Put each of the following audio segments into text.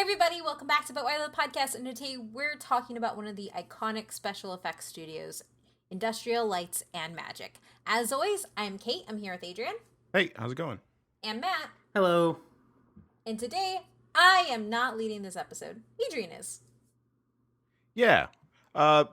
everybody, welcome back to But Why Tho podcast, and today we're talking about one of the iconic special effects studios, Industrial Lights and Magic. As always, I'm Kate, I'm here with Adrian. Hey, how's it going? And Matt. Hello. And today, I am not leading this episode. Adrian is. Yeah.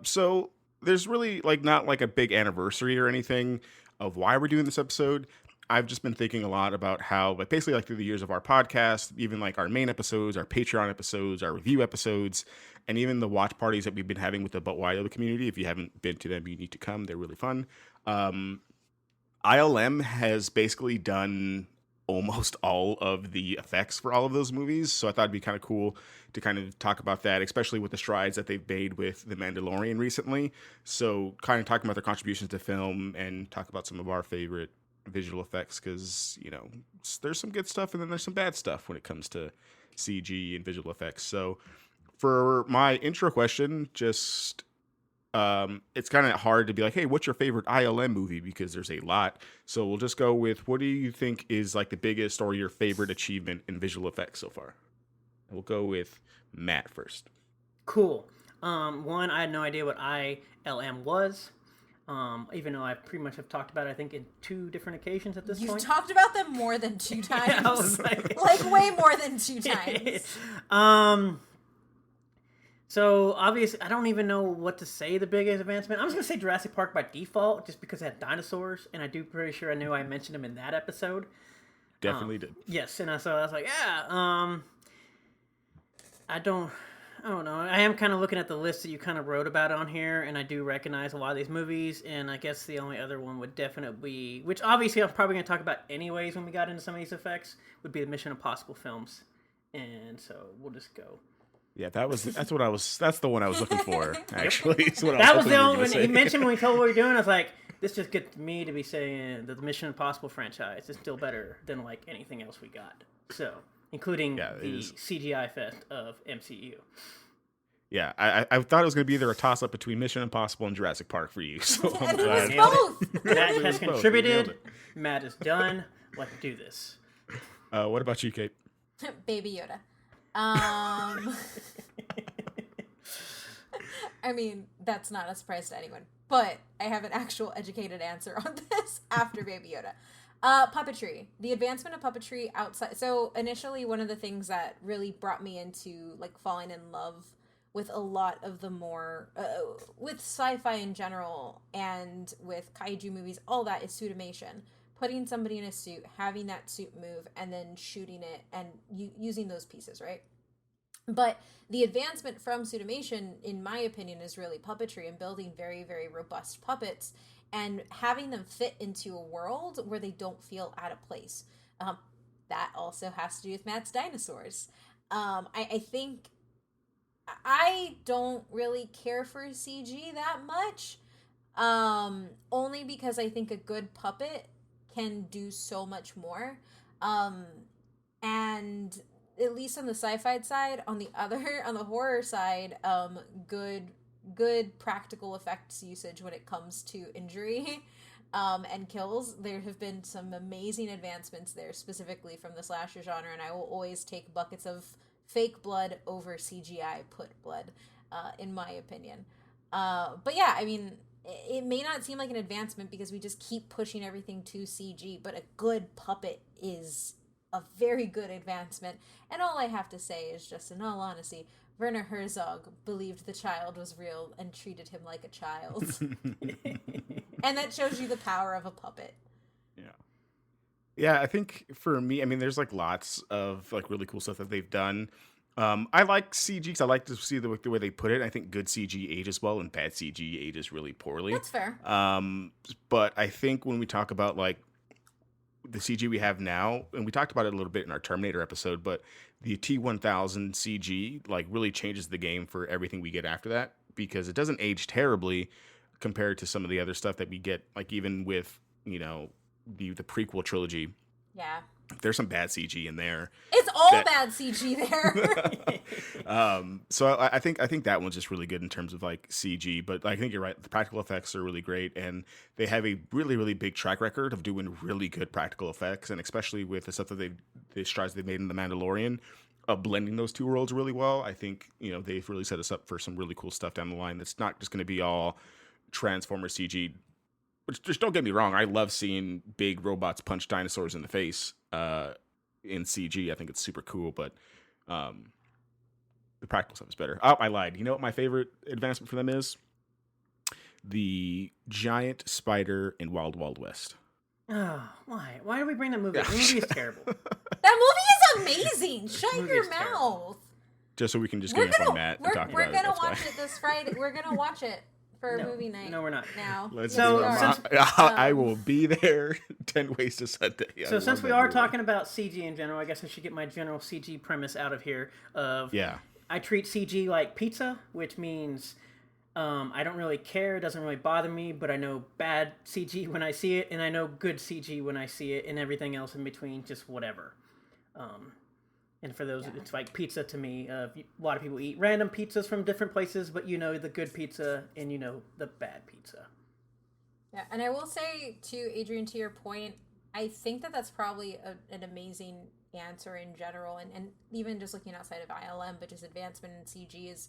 So there's really not a big anniversary or anything of why we're doing this episode. I've just been thinking a lot about how, basically through the years of our podcast, even our main episodes, our Patreon episodes, our review episodes, and even the watch parties that we've been having with the But Why Tho community. If you haven't been to them, you need to come. They're really fun. ILM has basically done almost all of the effects for all of those movies. So I thought it'd be kind of cool to kind of talk about that, especially with the strides that they've made with The Mandalorian recently. So kind of talking about their contributions to film and talk about some of our favorite visual effects, because there's some good stuff and then there's some bad stuff when it comes to CG and visual effects. So for my intro question, just it's kind of hard to be like, hey, what's your favorite ILM movie, because there's a lot. So we'll just go with, what do you think is the biggest or your favorite achievement in visual effects so far? We'll go with Matt first. Cool. One, I had no idea what ILM was. Even though I pretty much have talked about it, I think, in 2 different occasions at this point. You've talked about them more than 2 times. Yeah, I was like way more than 2 times. So, obviously, I don't even know what to say the biggest advancement. I'm just going to say Jurassic Park by default, just because it had dinosaurs, and pretty sure I knew I mentioned them in that episode. Definitely did. Yes, and so I was like, yeah, I don't know. I am kind of looking at the list that you kind of wrote about on here, and I do recognize a lot of these movies, and I guess the only other one would definitely be, which obviously I'm probably going to talk about anyways when we got into some of these effects, would be the Mission Impossible films. And so we'll just go. Yeah, that's the one I was looking for, actually. That was the only one he mentioned when we told what we were doing. I was like, this just gets me to be saying that the Mission Impossible franchise is still better than anything else we got. So, including the CGI fest of MCU. Yeah, I thought it was going to be either a toss-up between Mission Impossible and Jurassic Park for you. So And it was both. Matt has contributed. Matt is done. Let's do this. What about you, Kate? Baby Yoda. I mean, that's not a surprise to anyone, but I have an actual educated answer on this after Baby Yoda. Puppetry. The advancement of puppetry outside. So initially, one of the things that really brought me into falling in love with a lot of the more with sci-fi in general and with kaiju movies, all that is suitimation. Putting somebody in a suit, having that suit move, and then shooting it and using those pieces, right? But the advancement from suitimation, in my opinion, is really puppetry and building very, very robust puppets and having them fit into a world where they don't feel out of place. That also has to do with Matt's dinosaurs. I think I don't really care for CG that much, only because I think a good puppet can do so much more. And at least on the sci-fi side, on the horror side, good practical effects usage when it comes to injury and kills. There have been some amazing advancements there, specifically from the slasher genre, and I will always take buckets of fake blood over CGI put blood, in my opinion. But yeah, I mean, it may not seem like an advancement because we just keep pushing everything to CG, but a good puppet is a very good advancement. And all I have to say is just, in all honesty, Werner Herzog believed the child was real and treated him like a child. And that shows you the power of a puppet. Yeah. Yeah, I think for me, I mean, there's lots of really cool stuff that they've done. I like CG because I like to see the way they put it. I think good CG ages well and bad CG ages really poorly. That's fair. But I think when we talk about the CG we have now, and we talked about it a little bit in our Terminator episode, but the T-1000 CG really changes the game for everything we get after that, because it doesn't age terribly compared to some of the other stuff that we get, even with the prequel trilogy. Yeah. There's some bad CG in there. It's all bad CG there. So I think that one's just really good in terms of CG, but I think you're right. The practical effects are really great, and they have a really, really big track record of doing really good practical effects, and especially with the stuff that the strides they've made in The Mandalorian. blending those two worlds really well. I think, they've really set us up for some really cool stuff down the line. That's not just going to be all Transformer CG. Which, just don't get me wrong, I love seeing big robots punch dinosaurs in the face in CG. I think it's super cool, but the practical stuff is better. Oh, I lied. You know what my favorite advancement for them is? The giant spider in Wild Wild West. Oh, why? Why do we bring that movie? The movie is terrible. That movie is amazing. Shut your mouth. Terrible. Just so we can just get in on Matt and talk about it. We're gonna watch it this Friday. We're gonna watch it for movie night. No, we're not. Now. Let's So, do it. since- I will be there 10 ways to Sunday. So since we are talking about CG in general, I guess I should get my general CG premise out of here. I treat CG like pizza, which means I don't really care. It doesn't really bother me, but I know bad CG when I see it, and I know good CG when I see it, and everything else in between, just whatever. And for those, it's like pizza to me. A lot of people eat random pizzas from different places, but you know the good pizza and you know the bad pizza. Yeah, and I will say, to Adrian, to your point, I think that that's probably an amazing answer in general, and even just looking outside of ILM, but just advancement in CG is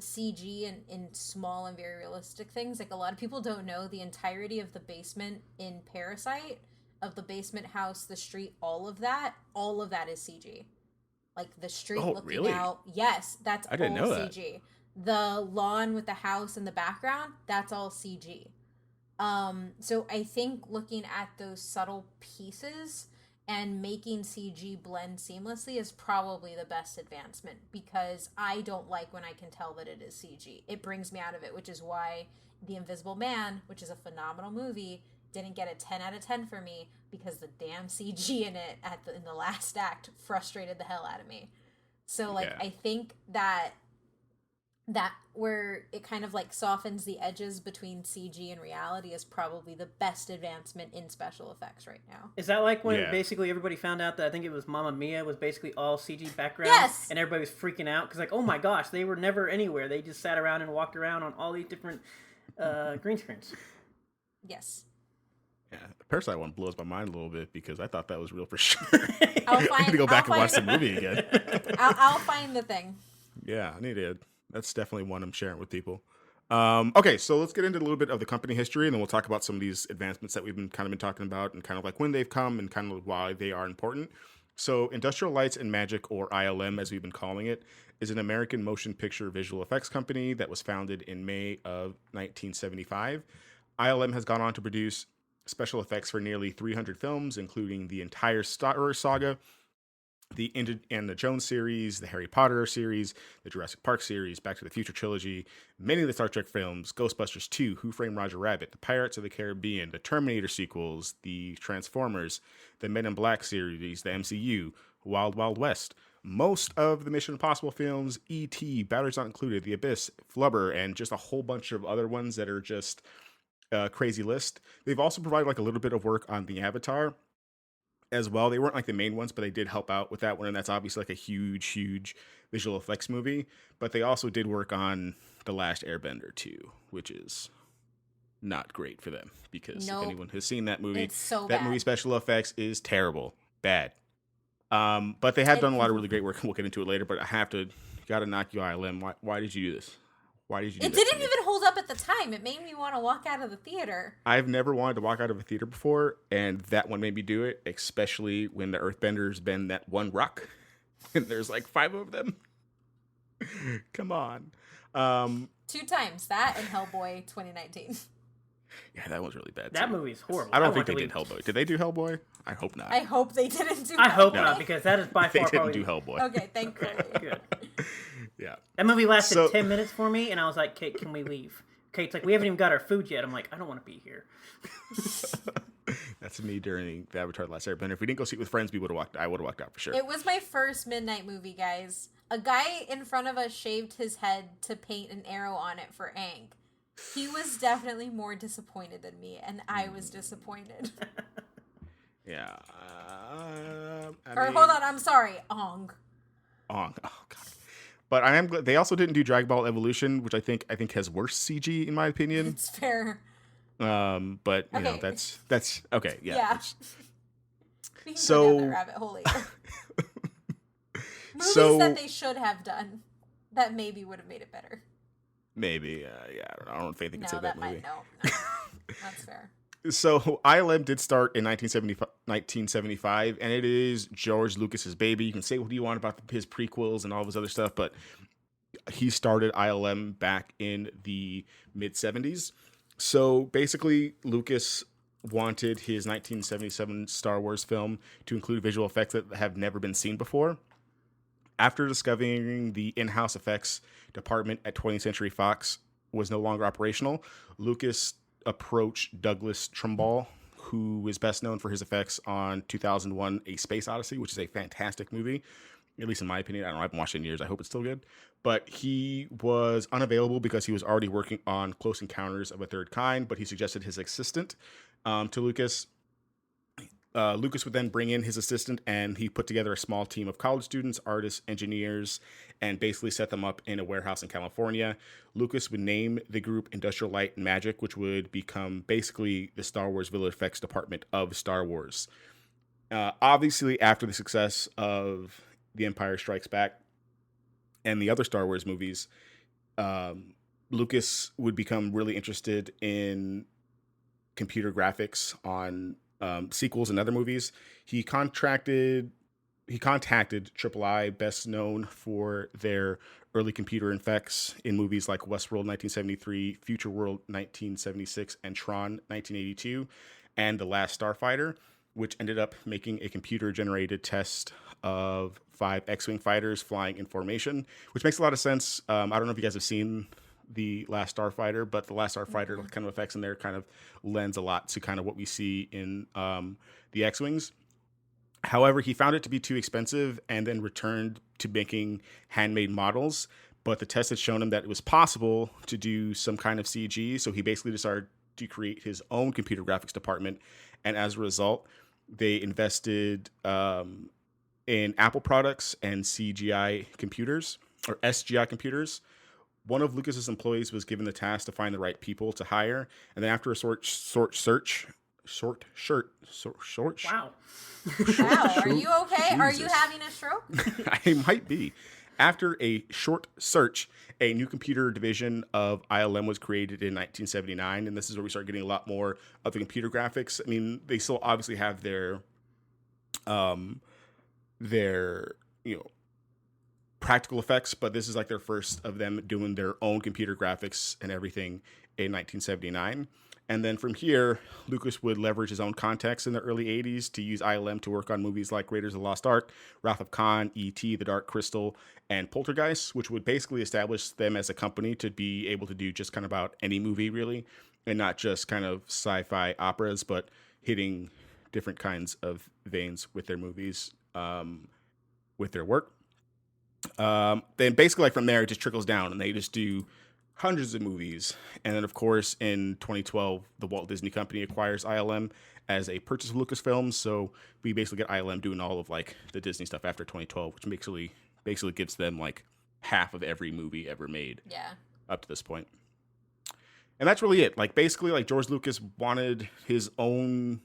CG in small and very realistic things. Like, a lot of people don't know the entirety of the basement in Parasite, of the basement house, the street, all of that is CG. Like, the street looking out. Yes, that's I didn't all know CG. The lawn with the house in the background, that's all CG. So I think looking at those subtle pieces and making CG blend seamlessly is probably the best advancement, because I don't like when I can tell that it is CG. It brings me out of it, which is why The Invisible Man, which is a phenomenal movie, didn't get a 10 out of 10 for me, because the damn CG in it in the last act frustrated the hell out of me. So I think that where it kind of like softens the edges between CG and reality is probably the best advancement in special effects right now. Is that like when basically everybody found out that I think it was Mamma Mia was basically all CG background? Yes! And everybody was freaking out because, like, oh my gosh, they were never anywhere. They just sat around and walked around on all these different green screens. Yes. Yeah, the Parasite one blows my mind a little bit because I thought that was real for sure. I'm going to go back and watch the movie again. I'll find the thing. Yeah, I need it. That's definitely one I'm sharing with people. Okay, so let's get into a little bit of the company history, and then we'll talk about some of these advancements that we've been talking about, and kind of like when they've come and kind of why they are important. So Industrial Lights and Magic, or ILM as we've been calling it, is an American motion picture visual effects company that was founded in May of 1975. ILM has gone on to produce special effects for nearly 300 films, including the entire Star Wars saga, the Indiana Jones series, the Harry Potter series, the Jurassic Park series, Back to the Future trilogy, many of the Star Trek films, Ghostbusters 2, Who Framed Roger Rabbit, the Pirates of the Caribbean, the Terminator sequels, the Transformers, the Men in Black series, the MCU, Wild Wild West, most of the Mission Impossible films, E.T., Batteries Not Included, The Abyss, Flubber, and just a whole bunch of other ones that are just a crazy list. They've also provided like a little bit of work on the Avatar as well. They weren't like the main ones, but they did help out with that one, and that's obviously like a huge visual effects movie. But they also did work on The Last Airbender too, which is not great for them, because if anyone has seen that movie, it's so that bad. movie special effects is terrible, bad. But they have done a lot of really great work, and we'll get into it later. But gotta knock you ILM. Why did you do this? Why did you do It didn't even hold up at the time. It made me want to walk out of the theater. I've never wanted to walk out of a theater before, and that one made me do it, especially when the Earthbenders bend that one rock, and there's like 5 of them. Come on. 2 times, that and Hellboy 2019. Yeah, that was really bad. That movie's horrible. I don't think they did Hellboy. Did they do Hellboy? I hope not. I hope they didn't do I hope Hellboy. not, because that is by They far didn't probably... do Hellboy. Okay, thankfully. Good. Yeah. That movie lasted 10 minutes for me, and I was like, Kate, can we leave? Kate's like, we haven't even got our food yet. I'm like, I don't want to be here. That's me during the Avatar: The Last Airbender. If we didn't go see it with friends, I would have walked out for sure. It was my first midnight movie, guys. A guy in front of us shaved his head to paint an arrow on it for Aang. He was definitely more disappointed than me, and I was disappointed. Yeah. Hold on, I'm sorry, Ong. Oh God. But I am glad they also didn't do Dragon Ball Evolution, which I think has worse CG in my opinion. It's fair. But you know, Okay. that's okay. Yeah. We can So- go down that rabbit hole later. Movies that they should have done that maybe would have made it better. Maybe, yeah, I don't know if anything can save that movie. No, that's fair. So ILM did start in 1975, and it is George Lucas's baby. You can say what you want about his prequels and all of his other stuff, but he started ILM back in the mid-70s. So basically, Lucas wanted his 1977 Star Wars film to include visual effects that have never been seen before. After discovering the in-house effects department at 20th Century Fox was no longer operational, Lucas approached Douglas Trumbull, who is best known for his effects on 2001: A Space Odyssey, which is a fantastic movie, at least in my opinion. I don't know, I haven't watched it in years. I hope it's still good. But he was unavailable because he was already working on Close Encounters of a Third Kind, but he suggested his assistant to Lucas. Lucas would then bring in his assistant, and he put together a small team of college students, artists, engineers, and basically set them up in a warehouse in California. Lucas would name the group Industrial Light and Magic, which would become basically the Star Wars visual effects department of Star Wars. Obviously, after the success of The Empire Strikes Back and the other Star Wars movies, Lucas would become really interested in computer graphics on sequels and other movies. He contacted III, best known for their early computer effects in movies like Westworld 1973, Future World 1976, and Tron 1982, and The Last Starfighter, which ended up making a computer-generated test of 5 X-Wing fighters flying in formation, which makes a lot of sense. I don't know if you guys have seen The Last Starfighter, but The Last Starfighter kind of effects in there kind of lends a lot to kind of what we see in the X-Wings. However, he found it to be too expensive and then returned to making handmade models, but the test had shown him that it was possible to do some kind of CG, so he basically decided to create his own computer graphics department, and as a result, they invested in Apple products and CGI computers, or SGI computers. One of Lucas's employees was given the task to find the right people to hire, and then after a short search. Wow. Wow, are you okay? Jesus. Are you having a stroke? I might be. After a short search, a new computer division of ILM was created in 1979, and this is where we start getting a lot more of the computer graphics. I mean, they still obviously have their practical effects, but this is like their first of them doing their own computer graphics and everything in 1979. And then from here, Lucas would leverage his own contacts in the early 80s to use ILM to work on movies like Raiders of the Lost Ark, Wrath of Khan, E.T., The Dark Crystal, and Poltergeist, which would basically establish them as a company to be able to do just kind of about any movie, really, and not just kind of sci-fi operas, but hitting different kinds of veins with their movies, with their work. Then basically like from there, it just trickles down, and they just do hundreds of movies. And then, of course, in 2012, the Walt Disney Company acquires ILM as a purchase of Lucasfilm. So we basically get ILM doing all of like the Disney stuff after 2012, which basically gives them like half of every movie ever made. Yeah. Up to this point. And that's really it. Like basically, like George Lucas wanted his own,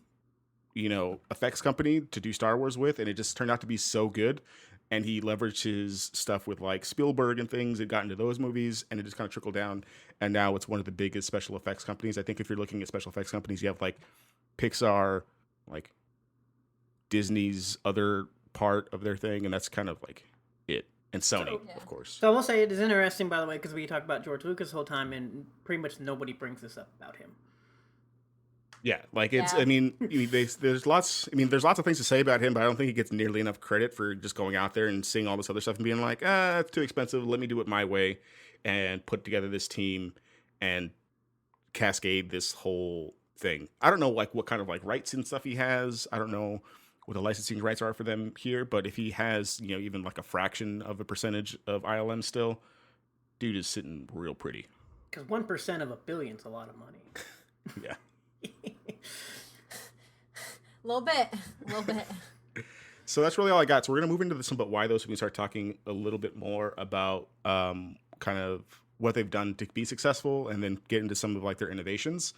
effects company to do Star Wars with, and it just turned out to be so good. And he leveraged his stuff with like Spielberg and things and got into those movies, and it just kind of trickled down. And now it's one of the biggest special effects companies. I think if you're looking at special effects companies, you have like Pixar, like Disney's other part of their thing, and that's kind of like it. And Sony, of course. So I will say it is interesting, by the way, because we talk about George Lucas the whole time, and pretty much nobody brings this up about him. Yeah, like it's. Yeah. I mean, there's lots. I mean, there's lots of things to say about him, but I don't think he gets nearly enough credit for just going out there and seeing all this other stuff and being like, it's too expensive. Let me do it my way, and put together this team and cascade this whole thing. I don't know like what kind of like rights and stuff he has. I don't know what the licensing rights are for them here, but if he has, even like a fraction of a percentage of ILM still, dude is sitting real pretty. Because 1% of a billion's a lot of money. Yeah. A little bit. So that's really all I got. So we're going to move into this one, But Why Tho? So we can start talking a little bit more about kind of what they've done to be successful, and then get into some of like their innovations.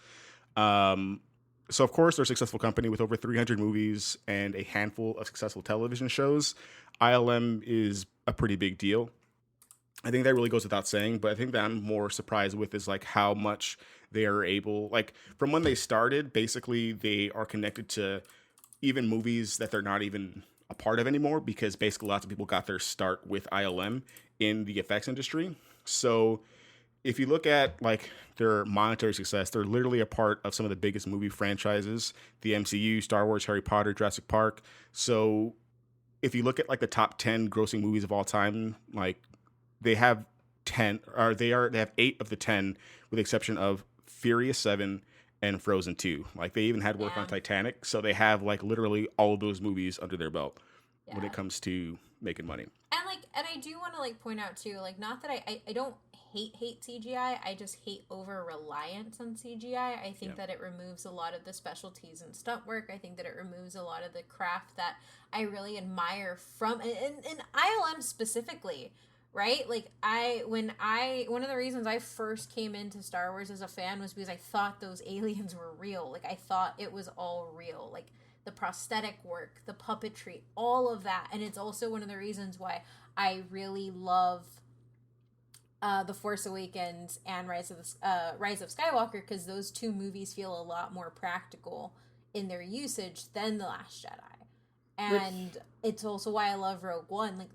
So, of course, they're a successful company with over 300 movies and a handful of successful television shows. ILM is a pretty big deal. I think that really goes without saying, but I think that I'm more surprised with is like how much they are able, like from when they started, basically they are connected to even movies that they're not even a part of anymore because basically lots of people got their start with ILM in the effects industry. So if you look at like their monetary success, they're literally a part of some of the biggest movie franchises, the MCU, Star Wars, Harry Potter, Jurassic Park. So if you look at like the top 10 grossing movies of all time, like they have 10 or they have 8 of the 10 with the exception of Furious 7 and Frozen 2. Like they even had work on Titanic, so they have like literally all of those movies under their belt when it comes to making money. And I do want to like point out too, like not that I don't hate CGI, I just hate over reliance on CGI. I think that it removes a lot of the specialties and stunt work. I think that it removes a lot of the craft that I really admire from in ILM specifically. Right? Like one of the reasons I first came into Star Wars as a fan was because I thought those aliens were real. Like I thought it was all real. Like the prosthetic work, the puppetry, all of that. And it's also one of the reasons why I really love The Force Awakens and Rise of Skywalker, because those two movies feel a lot more practical in their usage than The Last Jedi. And it's also why I love Rogue One. Like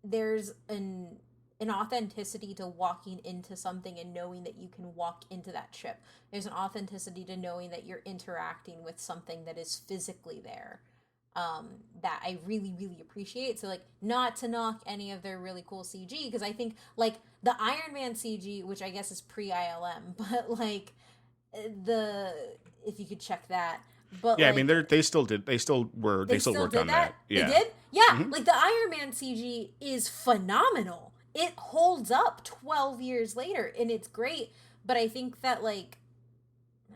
there's an authenticity to walking into something and knowing that you can walk into that ship. There's an authenticity to knowing that you're interacting with something that is physically there, that I really, really appreciate. So, like, not to knock any of their really cool CG, because I think, like, the Iron Man CG, which I guess is pre-ILM, but, like, if you could check that. But yeah, like, I mean, they still worked on that. Yeah. They did? Yeah, like the Iron Man CG is phenomenal. It holds up 12 years later, and it's great. But I think that, like,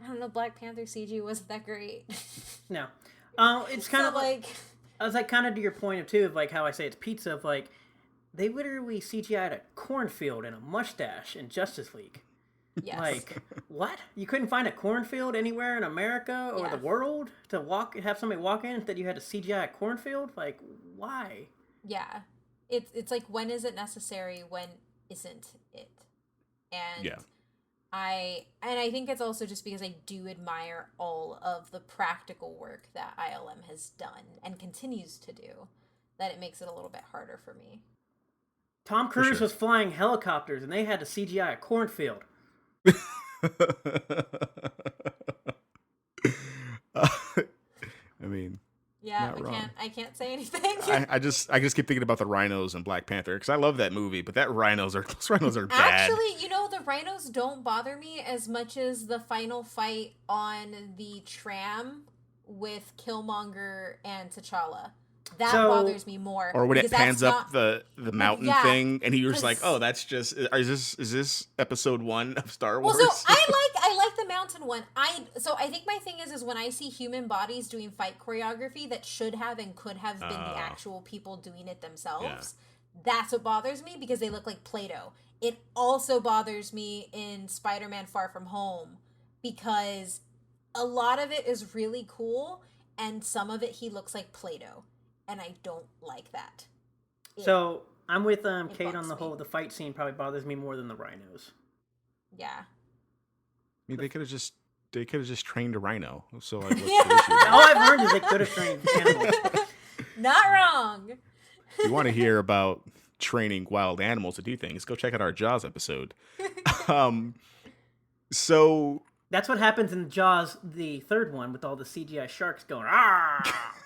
I don't know, Black Panther CG wasn't that great. No. It's kind of like, I was like, kind of to your point of too, of like how I say it's pizza, of like, they literally CGI'd a cornfield and a mustache in Justice League. Yes. Like, what? You couldn't find a cornfield anywhere in America or the world to have somebody walk in that you had to CGI a cornfield? Like, why? Yeah. It's like, when is it necessary? When isn't it? And I think it's also just because I do admire all of the practical work that ILM has done and continues to do, that it makes it a little bit harder for me. Tom Cruise was flying helicopters and they had to CGI a cornfield. I mean, yeah, I can't say anything. I just keep thinking about the rhinos in Black Panther because I love that movie, but those rhinos are bad. Actually, the rhinos don't bother me as much as the final fight on the tram with Killmonger and T'Challa. That bothers me more. Or when it pans up the mountain thing, and he was like, "Oh, that's just is this episode 1 of Star Wars?" Well, so I like the mountain one. I think my thing is when I see human bodies doing fight choreography that should have and could have been the actual people doing it themselves. That's what bothers me, because they look like Play-Doh. It also bothers me in Spider-Man Far From Home, because a lot of it is really cool, and some of it he looks like Play-Doh. And I don't like that. So I'm with Kate on the fight scene probably bothers me more than the rhinos. Yeah. I mean, they could have just trained a rhino. So like, what's the issue? All I've heard is they could have trained animals. Not wrong. If you want to hear about training wild animals to do things, go check out our Jaws episode. So that's what happens in Jaws, the third one, with all the CGI sharks going, ah.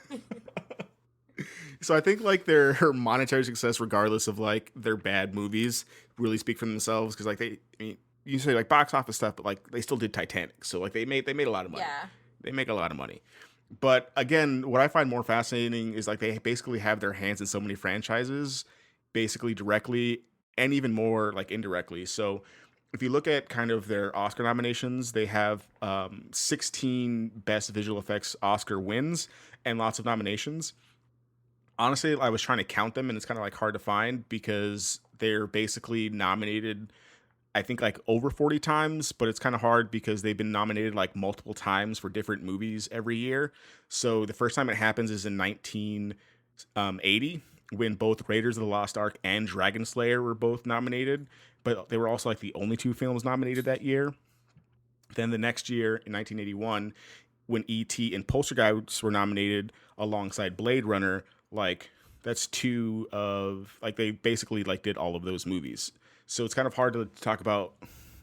So I think like their monetary success, regardless of like their bad movies, really speak for themselves, because like you say like box office stuff, but like they still did Titanic, so like they made a lot of money. Yeah. They make a lot of money. But again, what I find more fascinating is like they basically have their hands in so many franchises, basically directly and even more like indirectly. So if you look at kind of their Oscar nominations, they have 16 Best Visual Effects Oscar wins and lots of nominations. Honestly, I was trying to count them, and it's kind of like hard to find because they're basically nominated I think like over 40 times, but it's kind of hard because they've been nominated like multiple times for different movies every year. So the first time it happens is in 1980 when both Raiders of the Lost Ark and Dragon Slayer were both nominated, but they were also like the only two films nominated that year. Then the next year in 1981, when E.T. and Poltergeist were nominated alongside Blade Runner, like that's two of like they basically like did all of those movies. So it's kind of hard to talk about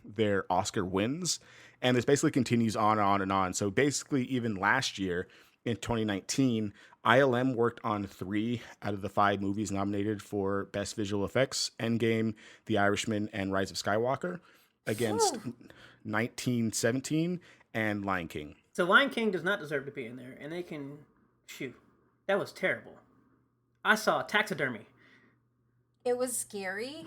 their Oscar wins, and this basically continues on and on and on. So basically, even last year in 2019, ILM worked on 3 out of the 5 movies nominated for Best Visual Effects: Endgame, The Irishman, and Rise of Skywalker, against 1917 and Lion King. So Lion King does not deserve to be in there, and they can shoot. That was terrible. I saw taxidermy. It was scary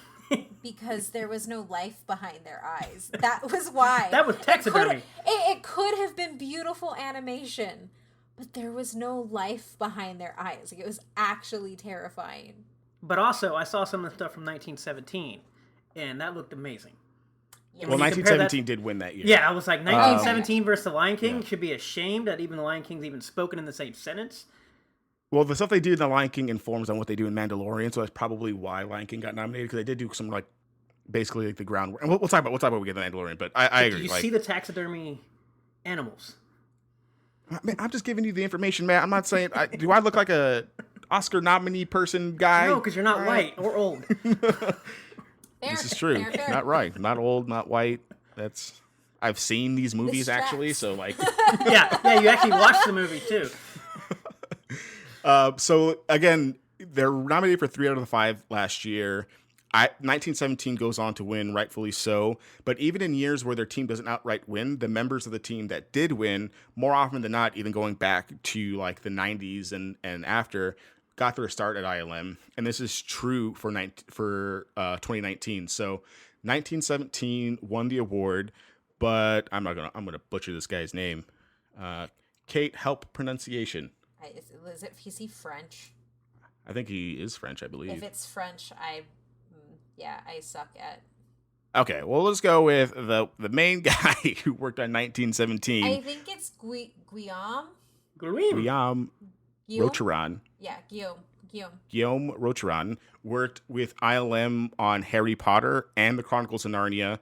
because there was no life behind their eyes. That was why. That was taxidermy. It could have been beautiful animation, but there was no life behind their eyes. Like, it was actually terrifying. But also, I saw some of the stuff from 1917, and that looked amazing. Yes. Well, 1917 did win that year. Yeah, I was like, 1917 versus The Lion King should be ashamed that even The Lion King's even spoken in the same sentence. Well, the stuff they do in The Lion King informs on what they do in Mandalorian, so that's probably why Lion King got nominated, because they did do some like basically like the groundwork. And we'll talk about when we get to Mandalorian, but I agree. Do you see the taxidermy animals? Man, I'm just giving you the information, man. I'm not saying do I look like a Oscar nominee person guy? No, because you're not white or old. This is true. Fair. Not right. Not old. Not white. I've seen these movies actually, so like. yeah. You actually watched the movie too. So again, they're nominated for 3 out of the 5 last year. 1917 goes on to win, rightfully so. But even in years where their team doesn't outright win, the members of the team that did win, more often than not, even going back to like the 90s and after, got their start at ILM. And this is true for 2019. So 1917 won the award, but I'm gonna butcher this guy's name. Kate, help pronunciation. Is he French? I think he is French, I believe. If it's French, I suck at. Okay, well, let's go with the main guy who worked on 1917. I think it's Guillaume Rocheron. Yeah, Guillaume. Guillaume Rocheron worked with ILM on Harry Potter and the Chronicles of Narnia,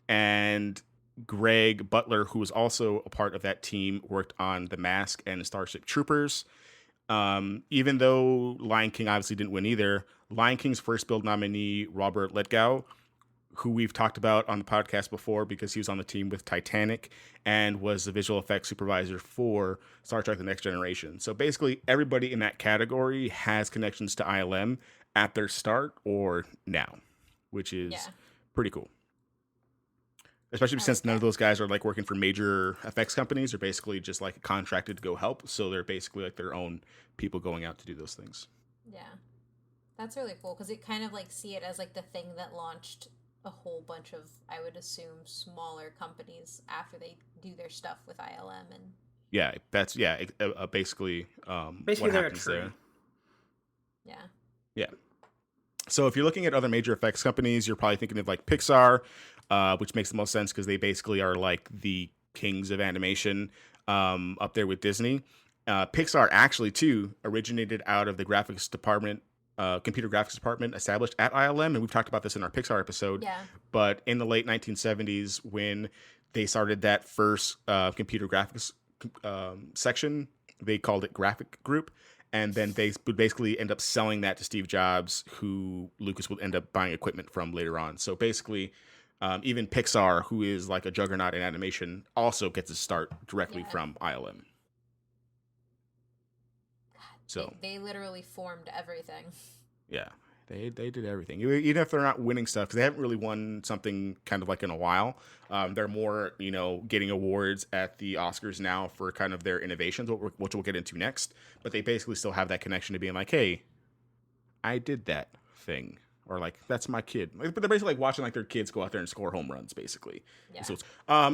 and Greg Butler, who was also a part of that team, worked on The Mask and Starship Troopers. Even though Lion King obviously didn't win either, Lion King's first Build nominee, Robert Lithgow, who we've talked about on the podcast before because he was on the team with Titanic and was the visual effects supervisor for Star Trek The Next Generation. So basically everybody in that category has connections to ILM at their start or now, which is pretty cool. Especially since none of those guys are like working for major effects companies. They're basically just like contracted to go help. So they're basically like their own people going out to do those things. Yeah. That's really cool because it kind of like see it as like the thing that launched a whole bunch of, I would assume, smaller companies after they do their stuff with ILM. And yeah, that's basically basically what they're happens a tree. there. Yeah. So if you're looking at other major effects companies, you're probably thinking of like Pixar, which makes the most sense because they basically are like the kings of animation up there with Disney. Pixar actually, too, originated out of the graphics department, computer graphics department established at ILM. And we've talked about this in our Pixar episode. Yeah. But in the late 1970s, when they started that first computer graphics section, they called it Graphic Group. And then they would basically end up selling that to Steve Jobs, who Lucas would end up buying equipment from later on. So basically, even Pixar, who is like a juggernaut in animation, also gets its start directly from ILM. So they literally formed everything. Yeah, they did everything. Even if they're not winning stuff, because they haven't really won something kind of like in a while. They're more, getting awards at the Oscars now for kind of their innovations, which we'll get into next. But they basically still have that connection to being like, hey, I did that thing. Or like, that's my kid. But they're basically like watching like their kids go out there and score home runs, basically. Yeah.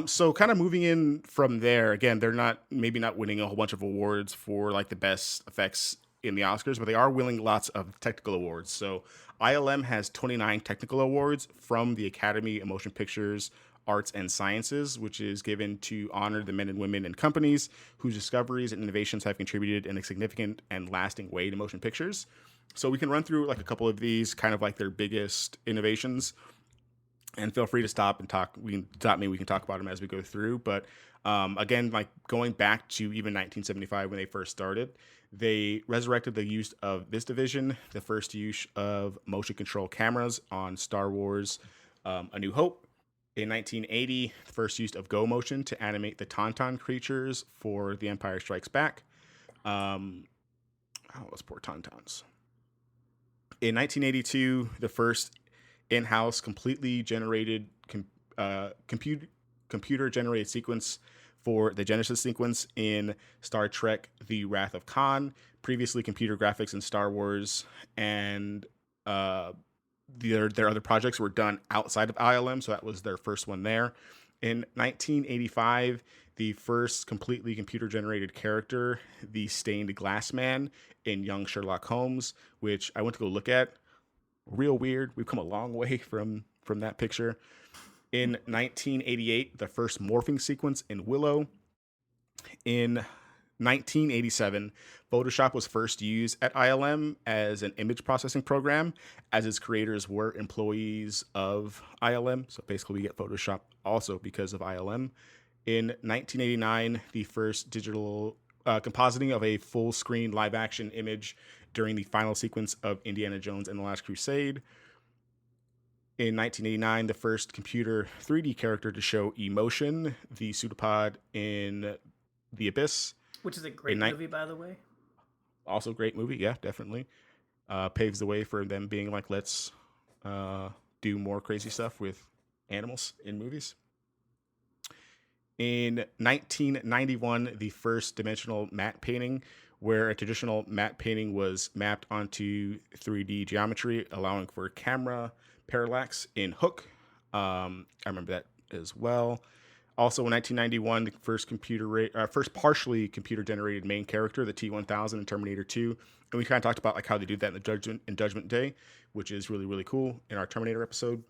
So kind of moving in from there, again, they're maybe not winning a whole bunch of awards for like the best effects in the Oscars, but they are winning lots of technical awards. So ILM has 29 technical awards from the Academy of Motion Pictures, Arts and Sciences, which is given to honor the men and women in companies whose discoveries and innovations have contributed in a significant and lasting way to motion pictures. So we can run through like a couple of these, kind of like their biggest innovations, and feel free to stop and talk. We can stop me. We can talk about them as we go through. But again, like going back to even 1975 when they first started, they resurrected the use of this division, the first use of motion control cameras on Star Wars A New Hope. In 1980, the first use of Go Motion to animate the Tauntaun creatures for The Empire Strikes Back. Let's poor Tauntauns. In 1982, the first in-house completely generated computer-generated sequence for the Genesis sequence in Star Trek The Wrath of Khan. Previously, computer graphics in Star Wars and their other projects were done outside of ILM, so that was their first one there. In 1985, the first completely computer-generated character, the Stained Glass Man in Young Sherlock Holmes, which I went to go look at. Real weird. We've come a long way from that picture. In 1988, the first morphing sequence in Willow. In 1987, Photoshop was first used at ILM as an image processing program, as its creators were employees of ILM. So basically, we get Photoshop also because of ILM. In 1989, the first digital compositing of a full-screen live-action image during the final sequence of Indiana Jones and the Last Crusade. In 1989, the first computer 3D character to show emotion, the pseudopod in The Abyss. Which is a great movie, by the way. Also great movie, yeah, definitely. Paves the way for them being like, let's do more crazy stuff with animals in movies. In 1991, the first dimensional matte painting, where a traditional matte painting was mapped onto 3D geometry, allowing for camera parallax in Hook. I remember that as well. Also, in 1991, the first partially computer-generated main character, the T-1000 in Terminator 2. And we kind of talked about like how they do that in Judgment Day, which is really, really cool in our Terminator episode.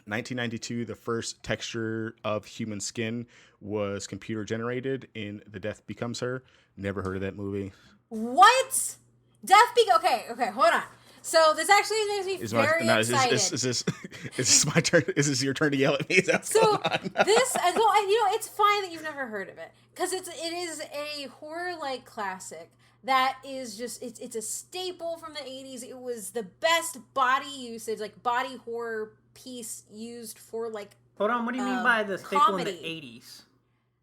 1992, the first texture of human skin was computer-generated in The Death Becomes Her. Never heard of that movie. What? Okay, hold on. So this actually makes me very excited. Is this my turn? Is this your turn to yell at me? It's fine that you've never heard of it, because it is a horror-like classic that is just it's a staple from the 80s. It was the best body usage, like body horror piece used for like. Hold on, what do you mean by the staple comedy in the 80s?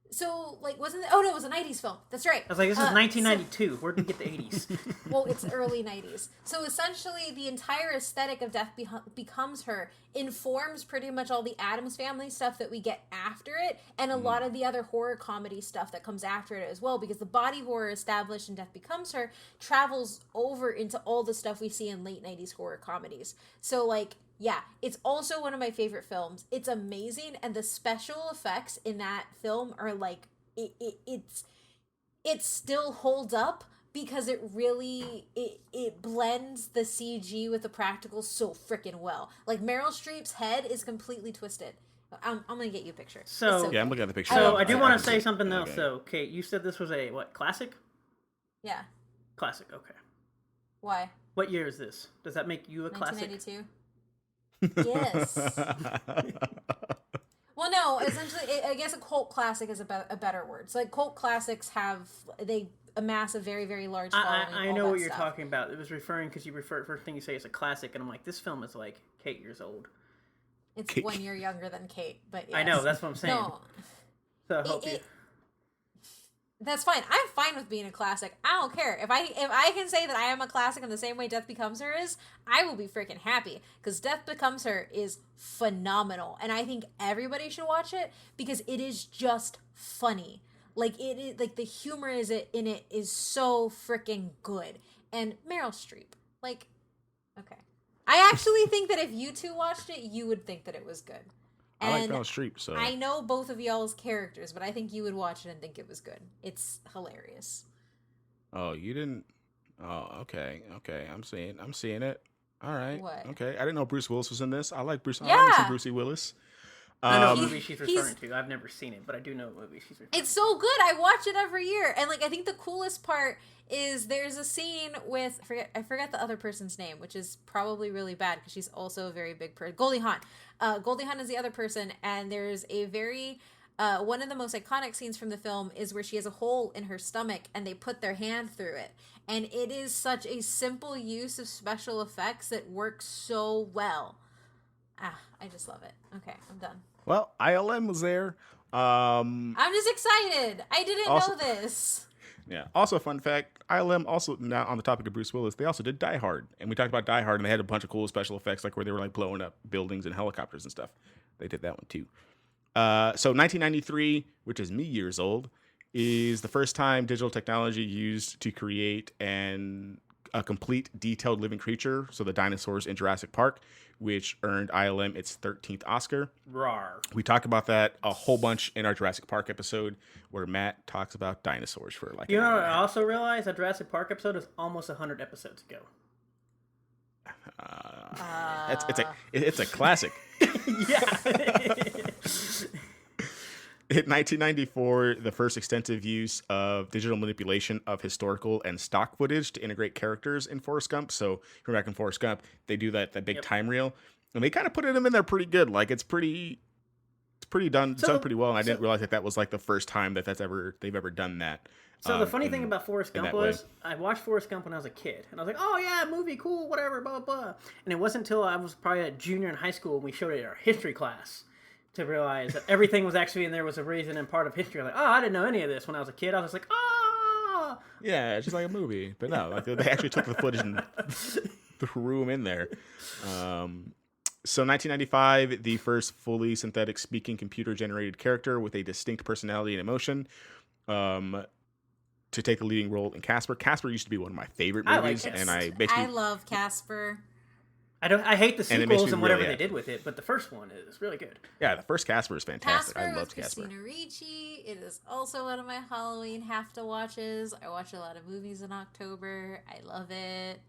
So, like, wasn't it? Oh, no, it was a 90s film. That's right. I was like, this is 1992. Where did we get the 80s? Well, it's early 90s. So, essentially, the entire aesthetic of Death Becomes Her informs pretty much all the Addams Family stuff that we get after it, and a lot of the other horror comedy stuff that comes after it as well, because the body horror established in Death Becomes Her travels over into all the stuff we see in late 90s horror comedies. So, like, yeah, it's also one of my favorite films. It's amazing, and the special effects in that film are like it still holds up because it really it blends the CG with the practical so freaking well. Like Meryl Streep's head is completely twisted. I'm gonna get you a picture. So yeah, I'm looking at the picture. So I do want to say something else. So, Kate, you said this was a what, classic? Yeah. Classic. Okay. Why? What year is this? Does that make you a classic? 1992. Yes. Well, no, essentially, I guess a cult classic is a better word. So, like, cult classics they amass a very, very large following. I know what you're talking about. It was referring, because first thing you say is a classic, and I'm like, this film is like 8 years old. It's 1 year younger than Kate, but yes. I know, that's what I'm saying. No. So I hope you... That's fine. I'm fine with being a classic. I don't care. If I can say that I am a classic in the same way Death Becomes Her is, I will be freaking happy. Because Death Becomes Her is phenomenal. And I think everybody should watch it because it is just funny. Like, it is, like, the humor in it is so freaking good. And Meryl Streep. Like, okay. I actually think that if you two watched it, you would think that it was good. I like Meryl Streep, so... I know both of y'all's characters, but I think you would watch it and think it was good. It's hilarious. Oh, you didn't... Oh, okay. I'm seeing it. All right. What? Okay. I didn't know Bruce Willis was in this. I like Bruce. I like me some Yeah. Brucey Willis. I know what Um, movie she's he's referring to. I've never seen it, but I do know what movie she's referring It's to. so good. I watch it every year. And like I think the coolest part is there's a scene with I forget the other person's name, which is probably really bad because she's also a very big person. Goldie Hawn. Goldie Hawn is the other person, and there's a very one of the most iconic scenes from the film is where she has a hole in her stomach and they put their hand through it. And it is such a simple use of special effects that works so well. I just love it. Okay, I'm done. well, ILM was there. I'm just excited. I didn't Also- know this. Yeah. Also, fun fact: ILM also, now on the topic of Bruce Willis, they also did Die Hard, and we talked about Die Hard, and they had a bunch of cool special effects, like where they were like blowing up buildings and helicopters and stuff. They did that one too. So 1993, which is me years old, is the first time digital technology used to create a complete detailed living creature. So the dinosaurs in Jurassic Park, which earned ILM its 13th Oscar. Rawr. We talk about that a whole bunch in our Jurassic Park episode, where Matt talks about dinosaurs for like. You an know hour what and a I half. also realized? That Jurassic Park episode is almost 100 episodes ago. It's a classic. Yeah. In 1994, the first extensive use of digital manipulation of historical and stock footage to integrate characters in Forrest Gump. So, remember back in Forrest Gump, they do that big Yep. time reel, and they kind of put them in there pretty good. Like it's pretty done. It's done pretty well. And I didn't realize that was like the first time that they've ever done that. So the funny thing about Forrest in Gump that way. was, I watched Forrest Gump when I was a kid, and I was like, "Oh yeah, movie, cool, whatever, blah blah." And it wasn't until I was probably a junior in high school when we showed it in our history class to realize that everything was actually in there was a reason and part of history. Like, oh, I didn't know any of this when I was a kid. I was just like, ah. Yeah, it's just like a movie, but no, like they actually took the footage and threw them in there. So 1995, the first fully synthetic speaking computer generated character with a distinct personality and emotion, to take the leading role in Casper. Casper used to be one of my favorite I like movies, Casper. and I I basically love Casper. I hate the And it makes sequels me and whatever really they did with it, but the first one is really good. the first Casper is fantastic. Casper I with loved Casper. Christina Ricci. It is also one of my Halloween have to watches. I watch a lot of movies in October. I love it.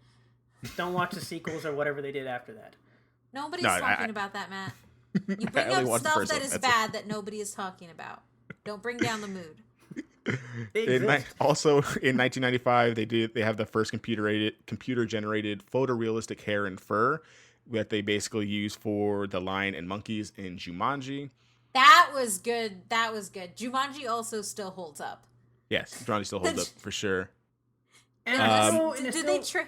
Don't watch the sequels or whatever they did after that. Nobody's No, talking about that, Matt. You I bring only up watched the stuff first that one. is That's it. bad that nobody is talking about. Don't bring down the mood. They exist. Also in 1995, they have the first computer generated photorealistic hair and fur that they basically use for the lion and monkeys in Jumanji. That was good. That was good. Jumanji also still holds up. Yes, Jumanji still holds up for sure. And Do they train?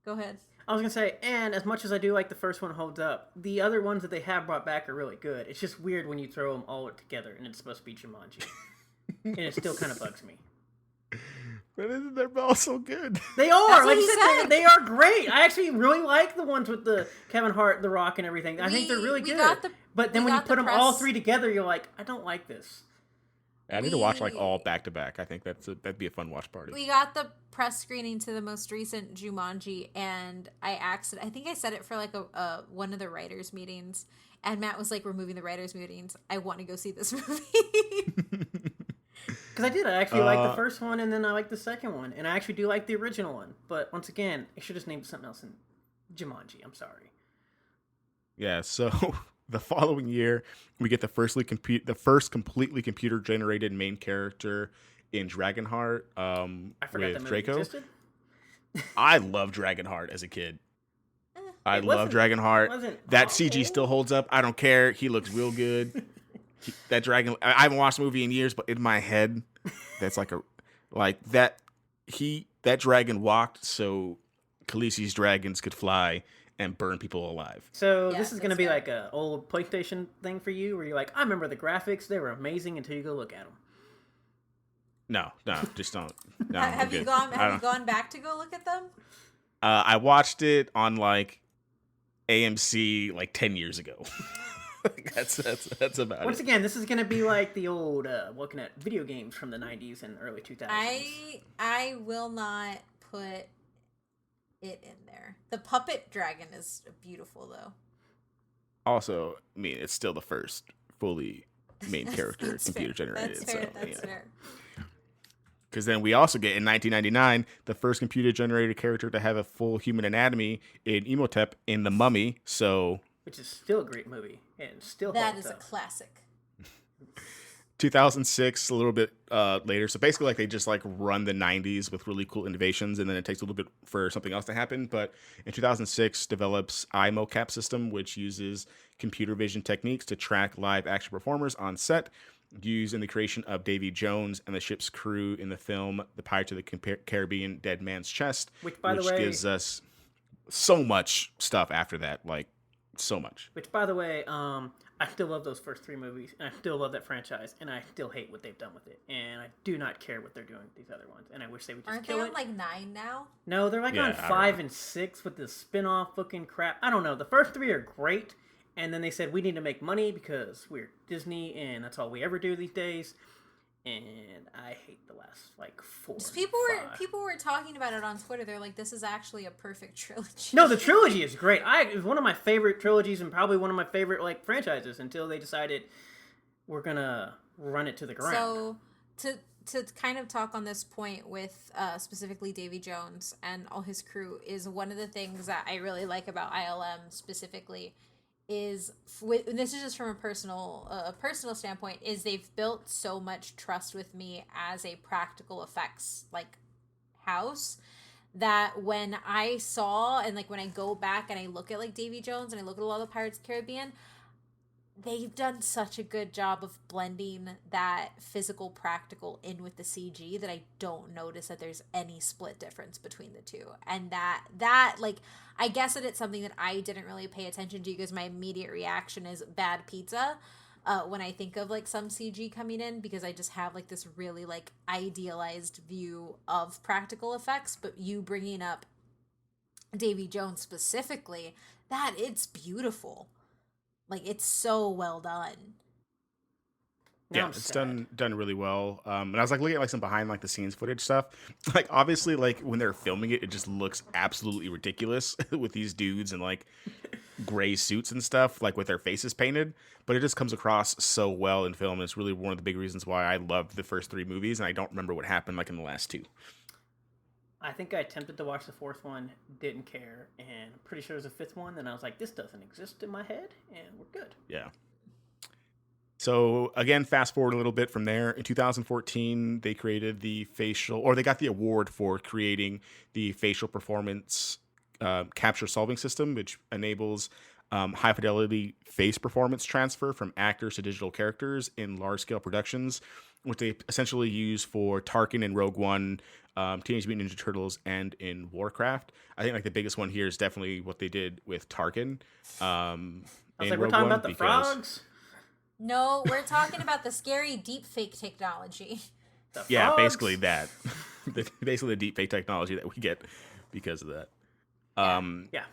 Go ahead. I was gonna say, and as much as I do like the first one holds up, the other ones that they have brought back are really good. It's just weird when you throw them all together and it's supposed to be Jumanji, and it still kind of bugs me. But they're all so good. They are, That's what like he you said, said. they are great. I actually really like the ones with the Kevin Hart, The Rock, and everything. I think they're really we good. got the- But then we when you got put the them all press- three together, you're like, I don't like this. I need to watch like We- all back to back. I think that'd be a fun watch party. We got the press screening to the most recent Jumanji, and I think I said it for like a one of the writers' meetings, and Matt was like, "We're moving the writers' meetings. I want to go see this movie." Because I did. I actually like the first one, and then I like the second one. And I actually do like the original one. But once again, I should have named something else in Jumanji. I'm sorry. Yeah, so the following year, we get the first completely computer generated main character in Dragonheart I forgot with that movie Draco. existed. I loved Dragonheart as a kid. I It love wasn't- Dragonheart. wasn't That awful. CG still holds up. I don't care. He looks real good. That dragon. I haven't watched the movie in years, but in my head, that's that dragon walked so Khaleesi's dragons could fly and burn people alive. So Yeah, this is going to that's be good. like a old PlayStation thing for you, where you're like, I remember the graphics; they were amazing until you go look at them. No, just don't. No, I'm have you good. gone? I Have you don't- gone back to go look at them? I watched it on like AMC like 10 years ago. that's about Once it. again, this is going to be like the old looking at video games from the 90s and early 2000s. I will not put it in there. The puppet dragon is beautiful though. Also, I mean, it's still the first fully main character That's computer fair. generated. That's fair. So, That's yeah. fair. because then we also get in 1999 the first computer-generated character to have a full human anatomy in Imhotep in The Mummy. So, which is still a great movie and still That holds is a up. classic. 2006, a little bit later. So basically, like they just like run the 90s with really cool innovations, and then it takes a little bit for something else to happen. But in 2006, develops iMocap system, which uses computer vision techniques to track live action performers on set, used in the creation of Davy Jones and the ship's crew in the film The Pirates of the Caribbean: Dead Man's Chest, Which, by the way, gives us so much stuff after that, like so much. Which, by the way, I still love those first 3 movies, and I still love that franchise, and I still hate what they've done with it, and I do not care what they're doing with these other ones, and I wish they would just Aren't kill they it. on like 9 now? No, they're like on 5 and 6 with the spin-off looking crap. I don't know. The first 3 are great, and then they said we need to make money because we're Disney, and that's all we ever do these days. And I hate the last like 4. People were talking about it on Twitter. They're like, "This is actually a perfect trilogy." No, the trilogy is great. It was one of my favorite trilogies and probably one of my favorite like franchises until they decided we're gonna run it to the ground. So to kind of talk on this point with specifically Davy Jones and all his crew is one of the things that I really like about ILM specifically is this is just from a personal standpoint, is they've built so much trust with me as a practical effects like house that when I saw and like when I go back and I look at like Davy Jones and I look at a lot of the Pirates of the Caribbean, they've done such a good job of blending that physical practical in with the CG that I don't notice that there's any split difference between the two. And that like, I guess that it's something that I didn't really pay attention to because my immediate reaction is bad pizza when I think of like some CG coming in, because I just have like this really like idealized view of practical effects. But you bringing up Davy Jones specifically, that it's beautiful. Like, it's so well done. Yeah, it's done really well. And I was like looking at like some behind like the scenes footage stuff. Like obviously, like when they're filming it, it just looks absolutely ridiculous with these dudes in like gray suits and stuff, like with their faces painted. But it just comes across so well in film. And it's really one of the big reasons why I loved the first 3 movies, and I don't remember what happened like in the last 2. I think I attempted to watch the 4th one, didn't care, and I'm pretty sure there's a 5th one. Then I was like, this doesn't exist in my head, and we're good. Yeah. So again, fast forward a little bit from there. In 2014, they created they got the award for creating the facial performance capture solving system, which enables high fidelity face performance transfer from actors to digital characters in large scale productions, which they essentially use for Tarkin in Rogue One, Teenage Mutant Ninja Turtles, and in Warcraft. I think like the biggest one here is definitely what they did with Tarkin. I was like, we're talking about the frogs? No, we're talking about the scary deepfake technology. Yeah, basically that. Basically the deepfake technology that we get because of that. Yeah.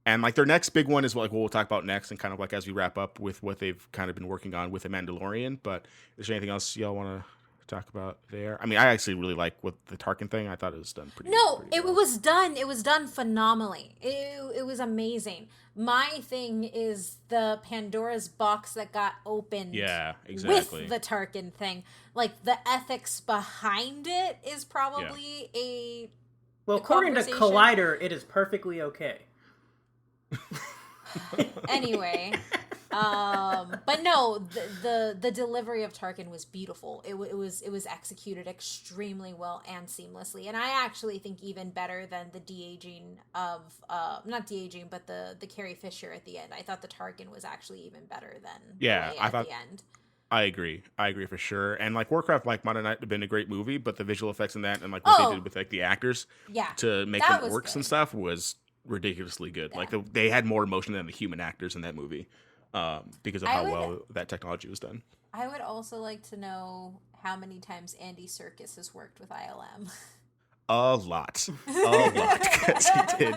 And like their next big one is like what we'll talk about next, and kind of like as we wrap up with what they've kind of been working on with the Mandalorian. But is there anything else y'all want to talk about there? I mean, I actually really like with the Tarkin thing. I thought it was done pretty well. It was done phenomenally. It was amazing. My thing is the Pandora's box that got opened. Yeah, exactly. With the Tarkin thing, like the ethics behind it is probably according to Collider, it is perfectly okay. Anyway, but no, the delivery of Tarkin was beautiful. It was executed extremely well and seamlessly, and I actually think even better than the de-aging of not de-aging, but the Carrie Fisher at the end. I thought the Tarkin was actually even better than Rey at the end. I agree for sure. And like Warcraft, like might not have been a great movie, but the visual effects in that and like what they did with like the actors, to make them orcs and stuff was ridiculously good. Yeah. Like they had more emotion than the human actors in that movie, because of how well that technology was done. I would also like to know how many times Andy Serkis has worked with ILM. A lot, because he did.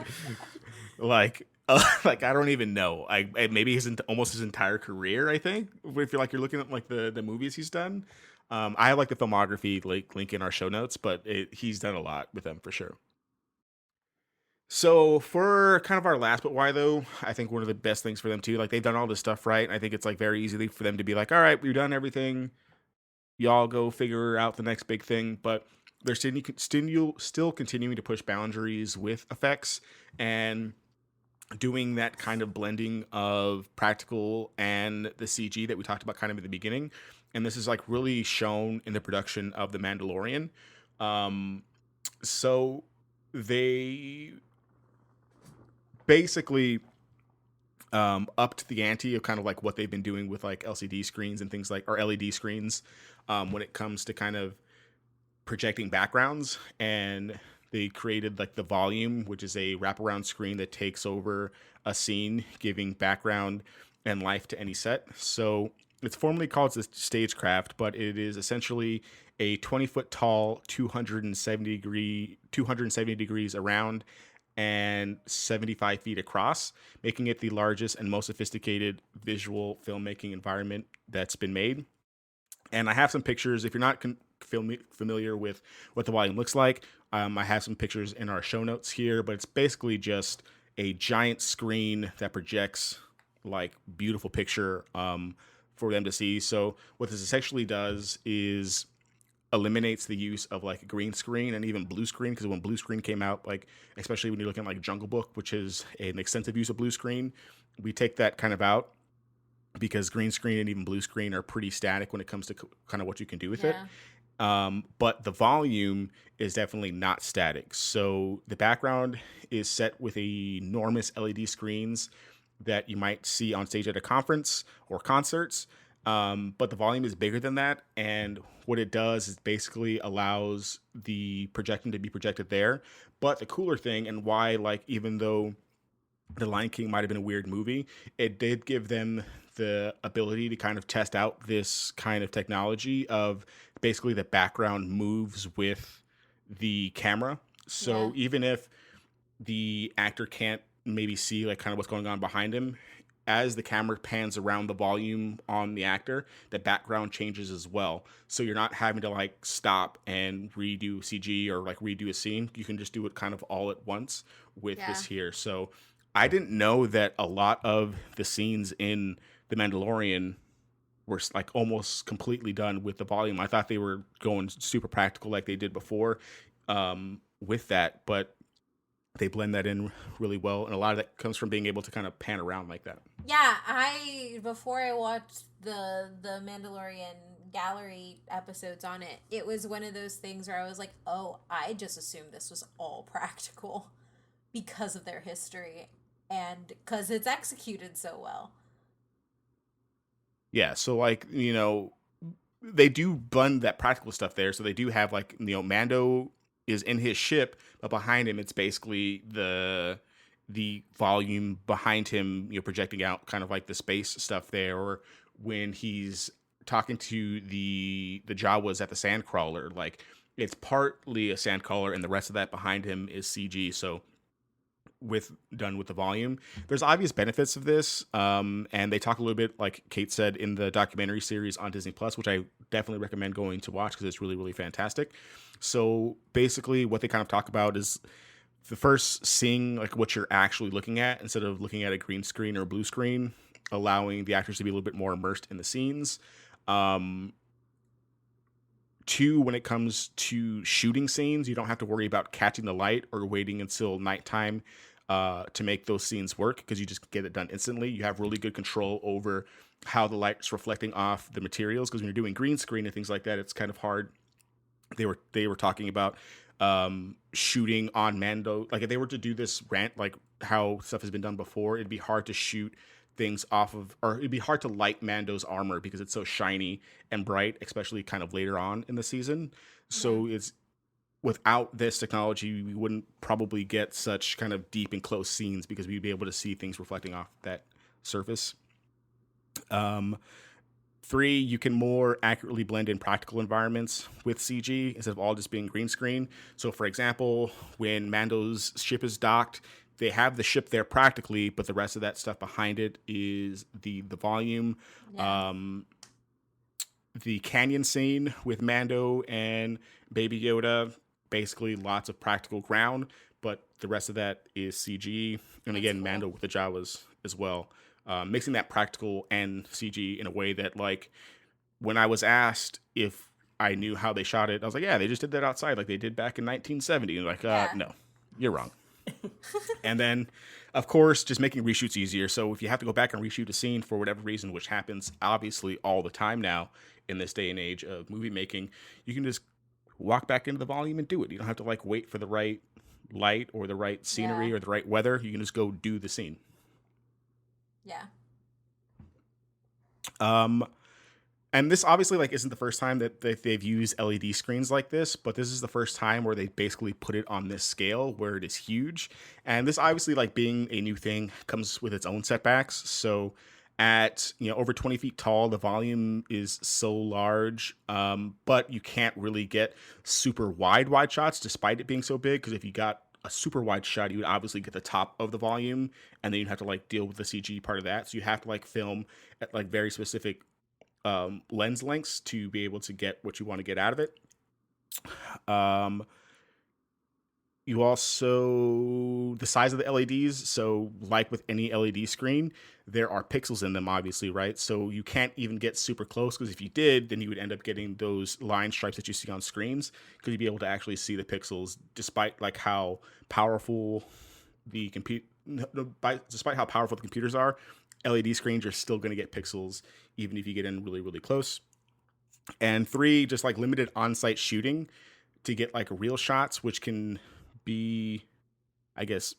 Like I don't even know. Maybe almost his entire career. I think if you're looking at like the movies he's done. I have like the filmography link in our show notes, but he's done a lot with them for sure. So for kind of our last But Why Though, I think one of the best things for them too, like they've done all this stuff right. And I think it's like very easy for them to be like, all right, we've done everything. y'all go figure out the next big thing. But they're still continuing to push boundaries with effects and doing that kind of blending of practical and the CG that we talked about kind of in the beginning. And this is like really shown in the production of The Mandalorian. So they basically upped the ante of kind of like what they've been doing with like LCD screens and things like, or LED screens, when it comes to kind of projecting backgrounds. And they created like the volume, which is a wraparound screen that takes over a scene, giving background and life to any set. So it's formally called the Stagecraft, but it is essentially a 20-foot tall, 270 degrees around, and 75 feet across, making it the largest and most sophisticated visual filmmaking environment that's been made. And I have some pictures. If you're not familiar with what the volume looks like, I have some pictures in our show notes here, but it's basically just a giant screen that projects like beautiful picture for them to see. So what this essentially does is eliminates the use of like a green screen and even blue screen, because when blue screen came out, like especially when you're looking at like Jungle Book, which is an extensive use of blue screen, we take that kind of out because green screen and even blue screen are pretty static when it comes to kind of what you can do with it. But the volume is definitely not static. So the background is set with enormous LED screens that you might see on stage at a conference or concerts. But the volume is bigger than that. And what it does is basically allows the projection to be projected there. But the cooler thing, and why, like, even though The Lion King might have been a weird movie, it did give them the ability to kind of test out this kind of technology of basically the background moves with the camera. So even if the actor can't maybe see like kind of what's going on behind him, as the camera pans around the volume on the actor, the background changes as well. So you're not having to like stop and redo CG or like redo a scene. You can just do it kind of all at once with this here. So I didn't know that a lot of the scenes in The Mandalorian were like almost completely done with the volume. I thought they were going super practical like they did before with that, but they blend that in really well. And a lot of that comes from being able to kind of pan around like that. Yeah, before I watched the Mandalorian gallery episodes on it, it was one of those things where I was like, oh, I just assumed this was all practical because of their history and because it's executed so well. Yeah, so like, you know, they do blend that practical stuff there. So they do have like, you know, Mando is in his ship, but behind him it's basically the volume behind him, you know, projecting out kind of like the space stuff there. Or when he's talking to the Jawas at the sandcrawler, like it's partly a sandcrawler and the rest of that behind him is CG. So done with the volume, there's obvious benefits of this, and they talk a little bit, like Kate said, in the documentary series on Disney Plus, which I definitely recommend going to watch because it's really, really fantastic. So basically what they kind of talk about is the first seeing like what you're actually looking at instead of looking at a green screen or a blue screen, allowing the actors to be a little bit more immersed in the scenes. Two, when it comes to shooting scenes, you don't have to worry about catching the light or waiting until nighttime to make those scenes work, because you just get it done instantly. You have really good control over how the light is reflecting off the materials, because when you're doing green screen and things like that, it's kind of hard. They were talking about shooting on Mando. Like if they were to do this rant, like how stuff has been done before, it'd be hard to shoot things off of, or it'd be hard to light Mando's armor because it's so shiny and bright, especially kind of later on in the season. So it's, without this technology, we wouldn't probably get such kind of deep and close scenes because we'd be able to see things reflecting off that surface. 3, you can more accurately blend in practical environments with CG instead of all just being green screen. So for example, when Mando's ship is docked, they have the ship there practically, but the rest of that stuff behind it is the volume. The canyon scene with Mando and Baby Yoda, basically lots of practical ground, but the rest of that is CG. And again, cool. Mando with the Jawas as well. Mixing that practical and CG in a way that, like, when I was asked if I knew how they shot it. I was like, yeah, they just did that outside like they did back in 1970. And like, no, you're wrong. And then, of course, just making reshoots easier. So if you have to go back and reshoot a scene for whatever reason, which happens obviously all the time now in this day and age of movie making, you can just walk back into the volume and do it. You don't have to like wait for the right light or the right scenery or the right weather. You can just go do the scene. Yeah. And this obviously like isn't the first time that they've used LED screens like this, but this is the first time where they basically put it on this scale where it is huge. And this obviously like being a new thing comes with its own setbacks. So at over 20 feet tall, the volume is so large, but you can't really get super wide shots despite it being so big. Because if you got a super wide shot, you would obviously get the top of the volume, and then you'd have to like deal with the CG part of that. So you have to like film at like very specific lens lengths to be able to get what you want to get out of it. You also, the size of the LEDs, so like with any LED screen, there are pixels in them, obviously, right? So you can't even get super close, because if you did, then you would end up getting those line stripes that you see on screens, because you'd be able to actually see the pixels, despite like how powerful the despite how powerful the computers are. LED screens are still going to get pixels even if you get in really, really close. And 3, just like limited on-site shooting to get like real shots, which can be, I guess,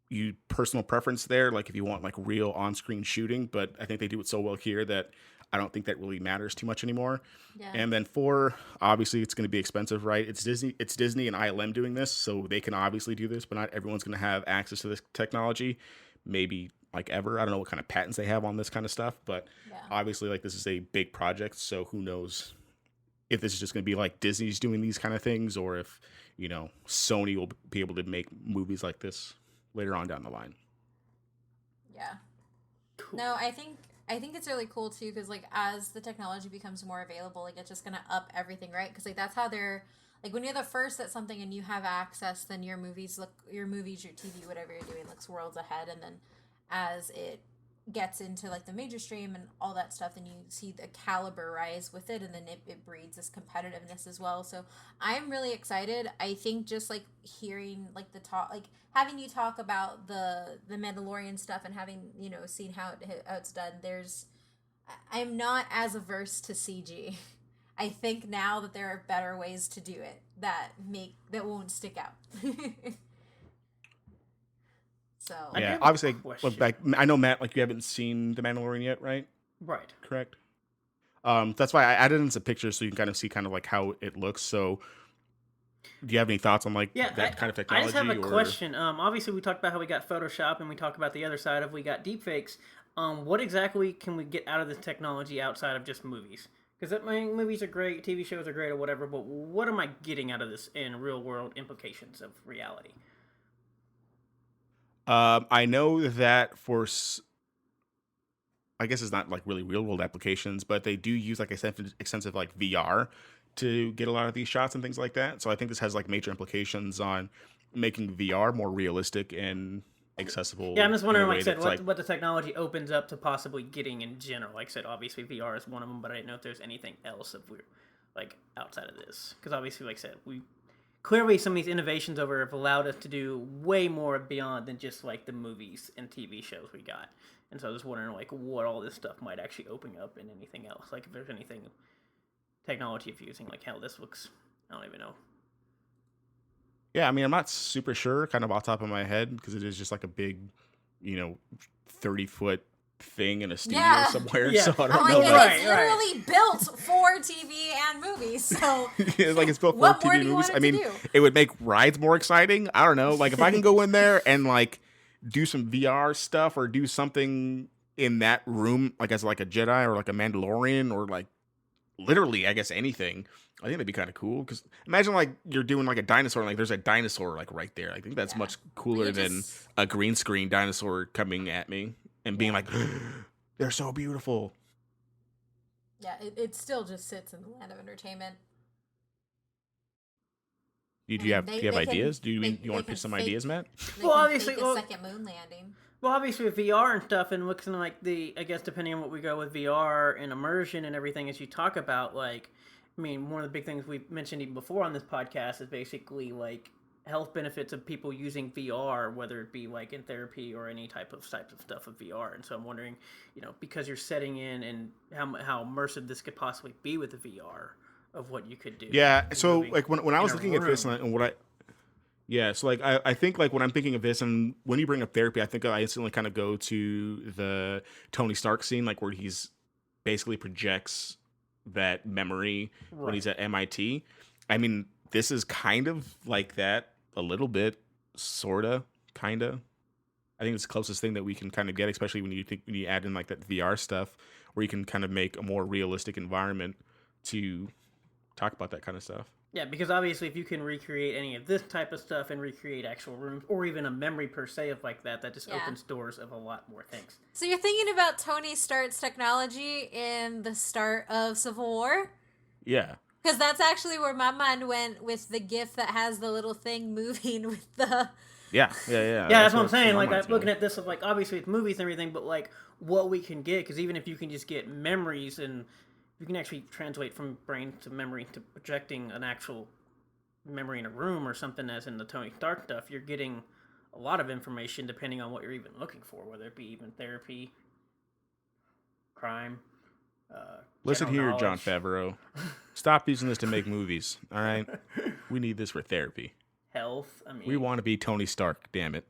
you personal preference there, like if you want like real on-screen shooting, but I think they do it so well here that I don't think that really matters too much anymore. Yeah. And then 4, obviously it's going to be expensive, right? It's Disney and ILM doing this, so they can obviously do this, but not everyone's going to have access to this technology. Maybe like ever. I don't know what kind of patents they have on this kind of stuff, but obviously like this is a big project, so who knows if this is just going to be like Disney's doing these kind of things, or if Sony will be able to make movies like this later on down the line. Yeah. Cool. No, I think it's really cool too, because like as the technology becomes more available, like it's just gonna up everything, right? Because like that's how they're like, when you're the first at something and you have access, then your movies, your TV, whatever you're doing, looks worlds ahead. And then as it gets into like the major stream and all that stuff, then you see the caliber rise with it, and then it breeds this competitiveness as well. So I'm really excited. I think just like hearing like the talk, like having you talk about the Mandalorian stuff and having seen how it's done, I'm not as averse to CG. I think now that there are better ways to do it that won't stick out. So yeah, obviously, look back. I know, Matt, like you haven't seen The Mandalorian yet, right? Right. Correct. That's why I added in some pictures so you can kind of see kind of like how it looks. So, do you have any thoughts on like that kind of technology? I just have a question. Obviously, we talked about how we got Photoshop, and we talked about the other side of we got deepfakes. What exactly can we get out of this technology outside of just movies? Because movies are great, TV shows are great, or whatever. But what am I getting out of this in real world implications of reality? I know that I guess it's not like really real world applications, but they do use like extensive like VR to get a lot of these shots and things like that. So I think this has like major implications on making VR more realistic and accessible. Yeah, I'm just wondering, like I said, what the technology opens up to possibly getting in general. Like I said, obviously VR is one of them, but I didn't know if there's anything else that we're like outside of this. Because obviously, like I said, clearly some of these innovations over have allowed us to do way more beyond than just like the movies and TV shows we got. And so I was wondering like what all this stuff might actually open up in anything else. Like if there's anything technology fusing, like how this looks, I don't even know. Yeah, I mean, I'm not super sure kind of off the top of my head, because it is just like a big, 30-foot thing in a studio somewhere. Yeah. So I don't know. Like, it's literally built for TV and movies. So it's built for TV and movies. I mean, it would make rides more exciting. I don't know. Like if I can go in there and like do some VR stuff or do something in that room, like as like a Jedi or like a Mandalorian or like literally, I guess anything, I think that'd be kind of cool. Because imagine like you're doing like a dinosaur, and like there's a dinosaur like right there. I think that's much cooler than a green screen dinosaur coming at me and being like, they're so beautiful. Yeah, it still just sits in the land of entertainment. Do you have ideas? Do you want to pitch some ideas, Matt? Well, obviously, a second moon landing. Well, obviously with VR and stuff, and looking like I guess depending on what we go with VR and immersion and everything, as you talk about, like I mean, one of the big things we've mentioned even before on this podcast is basically like health benefits of people using VR, whether it be like in therapy or any types of stuff of VR. And so I'm wondering, because you're setting in and how immersive this could possibly be with the VR of what you could do. Yeah. So like when I was looking at this and what I think like when I'm thinking of this and when you bring up therapy, I think I instantly kind of go to the Tony Stark scene, like where he's basically projects that memory when he's at MIT. I mean, this is kind of like that a little bit, sorta, kinda. I think it's the closest thing that we can kind of get, especially when you add in like that VR stuff, where you can kind of make a more realistic environment to talk about that kind of stuff. Yeah, because obviously if you can recreate any of this type of stuff and recreate actual rooms or even a memory per se of like that just opens doors of a lot more things. So you're thinking about Tony Stark's technology in the start of Civil War? Yeah. Because that's actually where my mind went with the GIF that has the little thing moving with the... Yeah. Yeah, that's what I'm saying. Like, I'm looking at this of like, obviously it's movies and everything, but like what we can get, because even if you can just get memories and you can actually translate from brain to memory to projecting an actual memory in a room or something as in the Tony Stark stuff, you're getting a lot of information depending on what you're even looking for, whether it be even therapy, crime, listen here, knowledge. Jon Favreau. Stop using this to make movies, all right? We need this for therapy. Health, I mean... We want to be Tony Stark, damn it.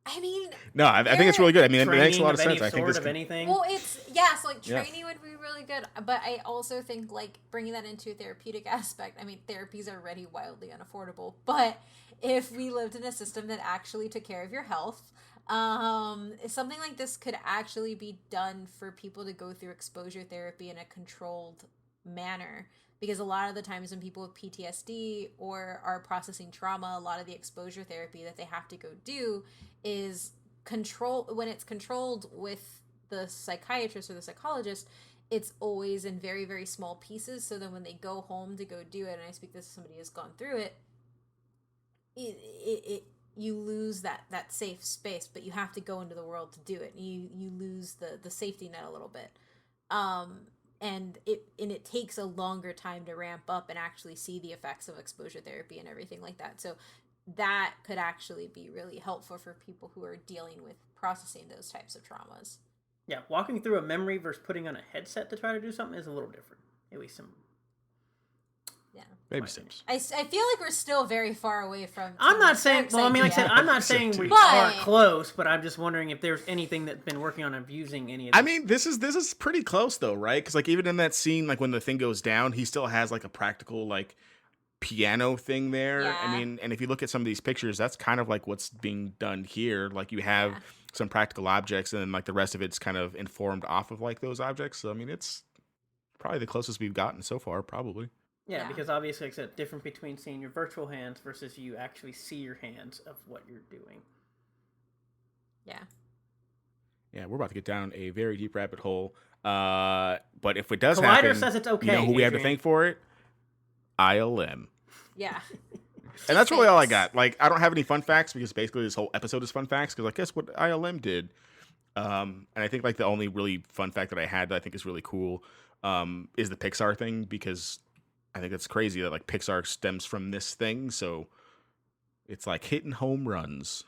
I mean... No, I think it's really good. I mean, it makes a lot of sense. I think this of anything. Well, so like training would be really good, but I also think like bringing that into a therapeutic aspect. I mean, therapies are already wildly unaffordable, but if we lived in a system that actually took care of your health, something like this could actually be done for people to go through exposure therapy in a controlled manner. Because a lot of the times when people with PTSD or are processing trauma, a lot of the exposure therapy that they have to go do is when it's controlled with the psychiatrist or the psychologist, it's always in very, very small pieces. So then when they go home to go do it, and I speak this as somebody who's gone through it, you lose that safe space, but you have to go into the world to do it. You lose the safety net a little bit. And it takes a longer time to ramp up and actually see the effects of exposure therapy and everything like that. So that could actually be really helpful for people who are dealing with processing those types of traumas. Yeah, walking through a memory versus putting on a headset to try to do something is a little different. At least some... Yeah. Baby steps. I feel like we're still very far away from... I'm not saying... Well, I mean, like I said, I'm not saying we aren't close, but I'm just wondering if there's anything that's been working on using any of this. I mean, this is pretty close, though, right? Because, like, even in that scene, like, when the thing goes down, he still has, like, a practical, like, piano thing there. Yeah. I mean, and if you look at some of these pictures, that's kind of, like, what's being done here. Like, you have some practical objects, and then, like, the rest of it's kind of informed off of, like, those objects. So, I mean, it's probably the closest we've gotten so far, probably. Yeah, because obviously it's a difference between seeing your virtual hands versus you actually see your hands of what you're doing. Yeah. Yeah, we're about to get down a very deep rabbit hole. But if it does Collider happen, says it's okay, you know who we have to Adrian. thank for it? ILM. Yeah. And that's really all I got. Like, I don't have any fun facts because basically this whole episode is fun facts because, like, guess what ILM did? And I think, like, the only really fun fact that I had that I think is really cool is the Pixar thing because I think it's crazy that, like, Pixar stems from this thing. So it's like hitting home runs.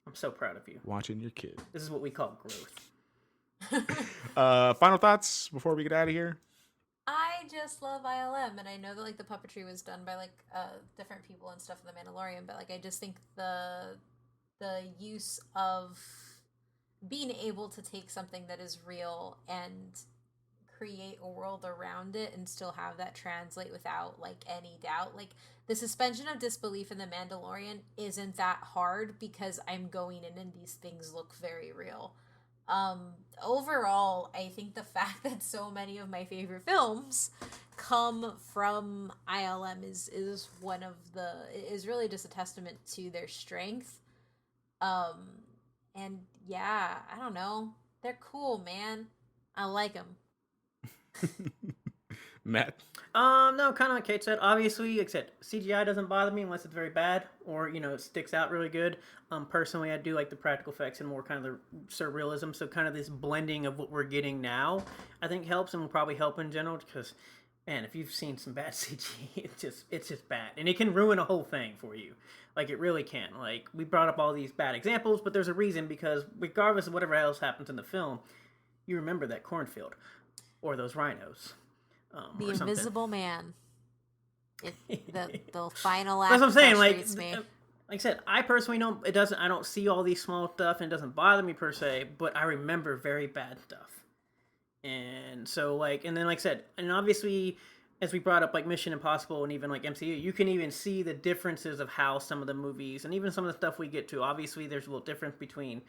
I'm so proud of you. Watching your kid. This is what we call growth. Final thoughts before we get out of here? I just love ILM, and I know that like the puppetry was done by like different people and stuff in the Mandalorian, but like I just think the use of being able to take something that is real and create a world around it and still have that translate without like any doubt. Like the suspension of disbelief in the Mandalorian isn't that hard because I'm going in and these things look very real. Overall, I think the fact that so many of my favorite films come from ILM is really just a testament to their strength. And yeah, I don't know. They're cool, man. I like them. Matt? No, kind of like Kate said. Obviously, except CGI doesn't bother me unless it's very bad or, it sticks out really good. Personally, I do like the practical effects and more kind of the surrealism. So kind of this blending of what we're getting now, I think helps and will probably help in general because And if you've seen some bad CG, it's just bad, and it can ruin a whole thing for you. Like it really can. Like we brought up all these bad examples, but there's a reason because regardless of whatever else happens in the film, you remember that cornfield or those rhinos. The or Invisible Man. The final act. That's what I'm saying. Me. Like I said, I personally don't. It doesn't. I don't see all these small stuff, and it doesn't bother me per se. But I remember very bad stuff, and so and then like I said, and obviously, as we brought up, like Mission Impossible and even like MCU, you can even see the differences of how some of the movies and even some of the stuff we get to. Obviously, there's a little difference between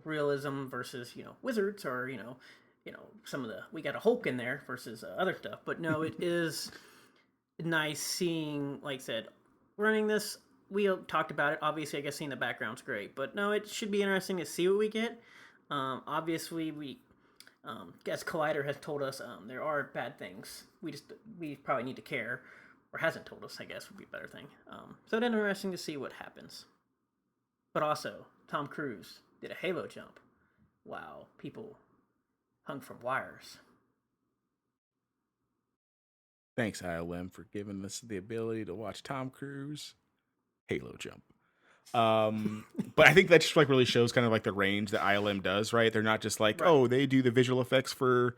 realism versus wizards or some of we got a Hulk in there versus other stuff. But no, it is nice seeing, like I said, running this. We talked about it. Obviously, I guess seeing the background's great, but no, it should be interesting to see what we get. Obviously, we, as Collider has told us, there are bad things. We probably need to care, or hasn't told us, I guess would be a better thing. So it's interesting to see what happens. But also, Tom Cruise did a halo jump while people hung from wires. Thanks, ILM, for giving us the ability to watch Tom Cruise halo jump. But I think that just really shows kind of the range that ILM does, right? They're not just oh, they do the visual effects for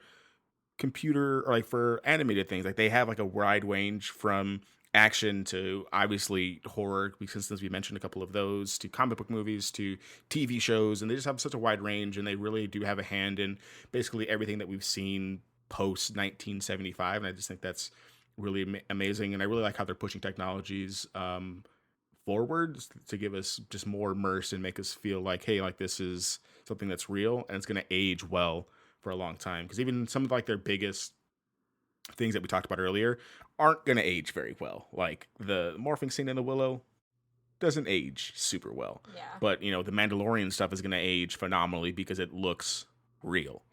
computer or for animated things. They have a wide range from action to obviously horror, since we mentioned a couple of those, to comic book movies, to TV shows, and they just have such a wide range, and they really do have a hand in basically everything that we've seen post 1975, and I just think that's really amazing, and I really like how they're pushing technologies forward to give us just more immersed and make us feel hey, this is something that's real and it's going to age well for a long time, because even some of their biggest things that we talked about earlier aren't going to age very well. The morphing scene in the Willow doesn't age super well. Yeah. But the Mandalorian stuff is going to age phenomenally because it looks real.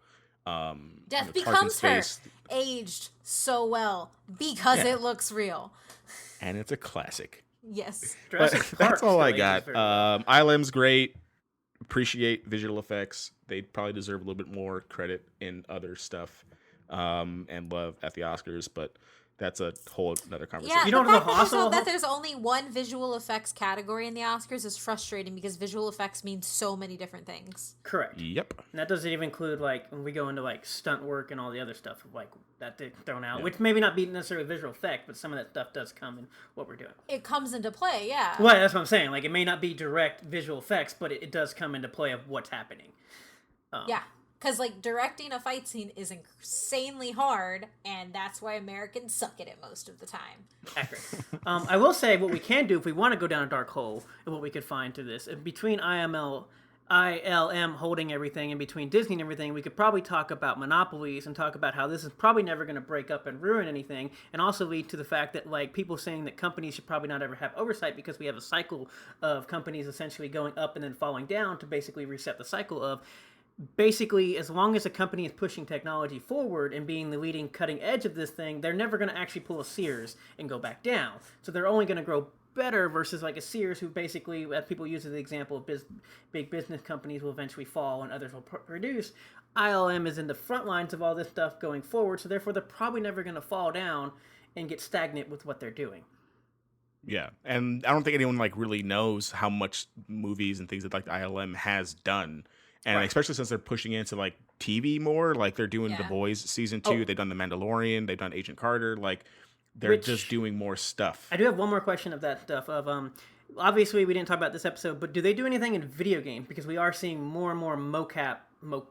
Death Becomes Her aged so well because it looks real, and it's a classic. Yes. That's all I got. ILM's great. Appreciate visual effects. They probably deserve a little bit more credit in other stuff, and love at the Oscars, but that's a whole another conversation. Yeah, you know that there's only one visual effects category in the Oscars is frustrating because visual effects means so many different things. Correct. Yep. And that doesn't even include when we go into stunt work and all the other stuff that they're thrown out, which maybe not be necessarily visual effect, but some of that stuff does come in what we're doing. It comes into play, yeah. Well, that's what I'm saying. It may not be direct visual effects, but it does come into play of what's happening. Yeah. Because, directing a fight scene is insanely hard, and that's why Americans suck at it most of the time. Accurate. I will say what we can do if we want to go down a dark hole, and what we could find to this. Between ILM holding everything, and between Disney and everything, we could probably talk about monopolies and talk about how this is probably never going to break up and ruin anything, and also lead to the fact that, people saying that companies should probably not ever have oversight because we have a cycle of companies essentially going up and then falling down to basically reset the cycle of... Basically, as long as a company is pushing technology forward and being the leading cutting edge of this thing, they're never going to actually pull a Sears and go back down. So they're only going to grow better versus a Sears, who basically, as people use as the example of big business companies will eventually fall and others will produce. ILM is in the front lines of all this stuff going forward, so therefore they're probably never going to fall down and get stagnant with what they're doing. Yeah, and I don't think anyone really knows how much movies and things that ILM has done. And especially since they're pushing into TV more, they're doing The Boys season 2, they've done The Mandalorian, they've done Agent Carter, they're just doing more stuff. I do have one more question of that stuff. Obviously we didn't talk about this episode, but do they do anything in video games? Because we are seeing more and more mocap. So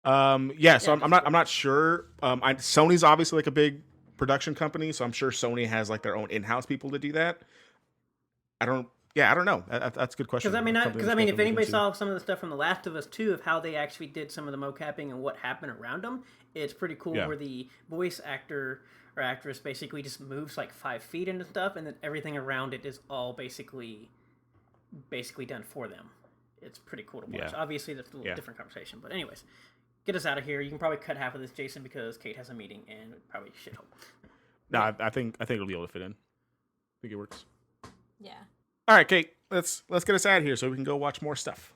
I'm not sure. Sony's obviously a big production company, so I'm sure Sony has their own in-house people to do that. I don't know. That's a good question. Because if anybody saw some of the stuff from The Last of Us 2 of how they actually did some of the mocapping and what happened around them, it's pretty cool where the voice actor or actress basically just moves 5 feet into stuff, and then everything around it is all basically done for them. It's pretty cool to watch. Yeah. Obviously, that's a little different conversation. But anyways, get us out of here. You can probably cut half of this, Jason, because Kate has a meeting and probably shithole. No, I think it'll be able to fit in. I think it works. Yeah. All right, Kate, let's get us out of here so we can go watch more stuff.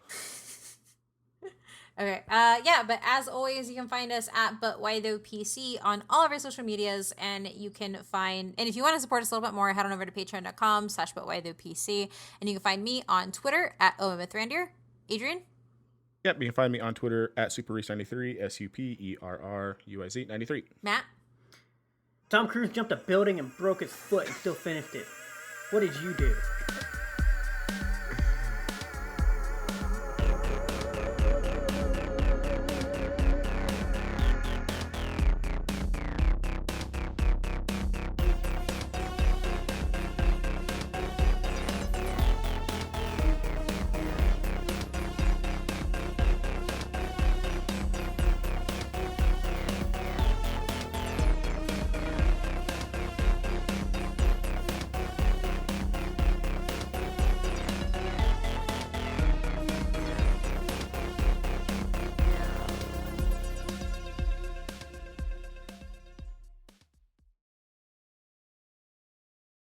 Okay. Yeah, but as always, you can find us at But Why Tho PC on all of our social medias, and you can find, and if you want to support us a little bit more, head on over to patreon.com/But Why Tho PC, and you can find me on Twitter at OMithrandir. Adrian? Yep, you can find me on Twitter at Superruiz93, SUPERRUIZ93. Matt? Tom Cruise jumped a building and broke his foot and still finished it. What did you do?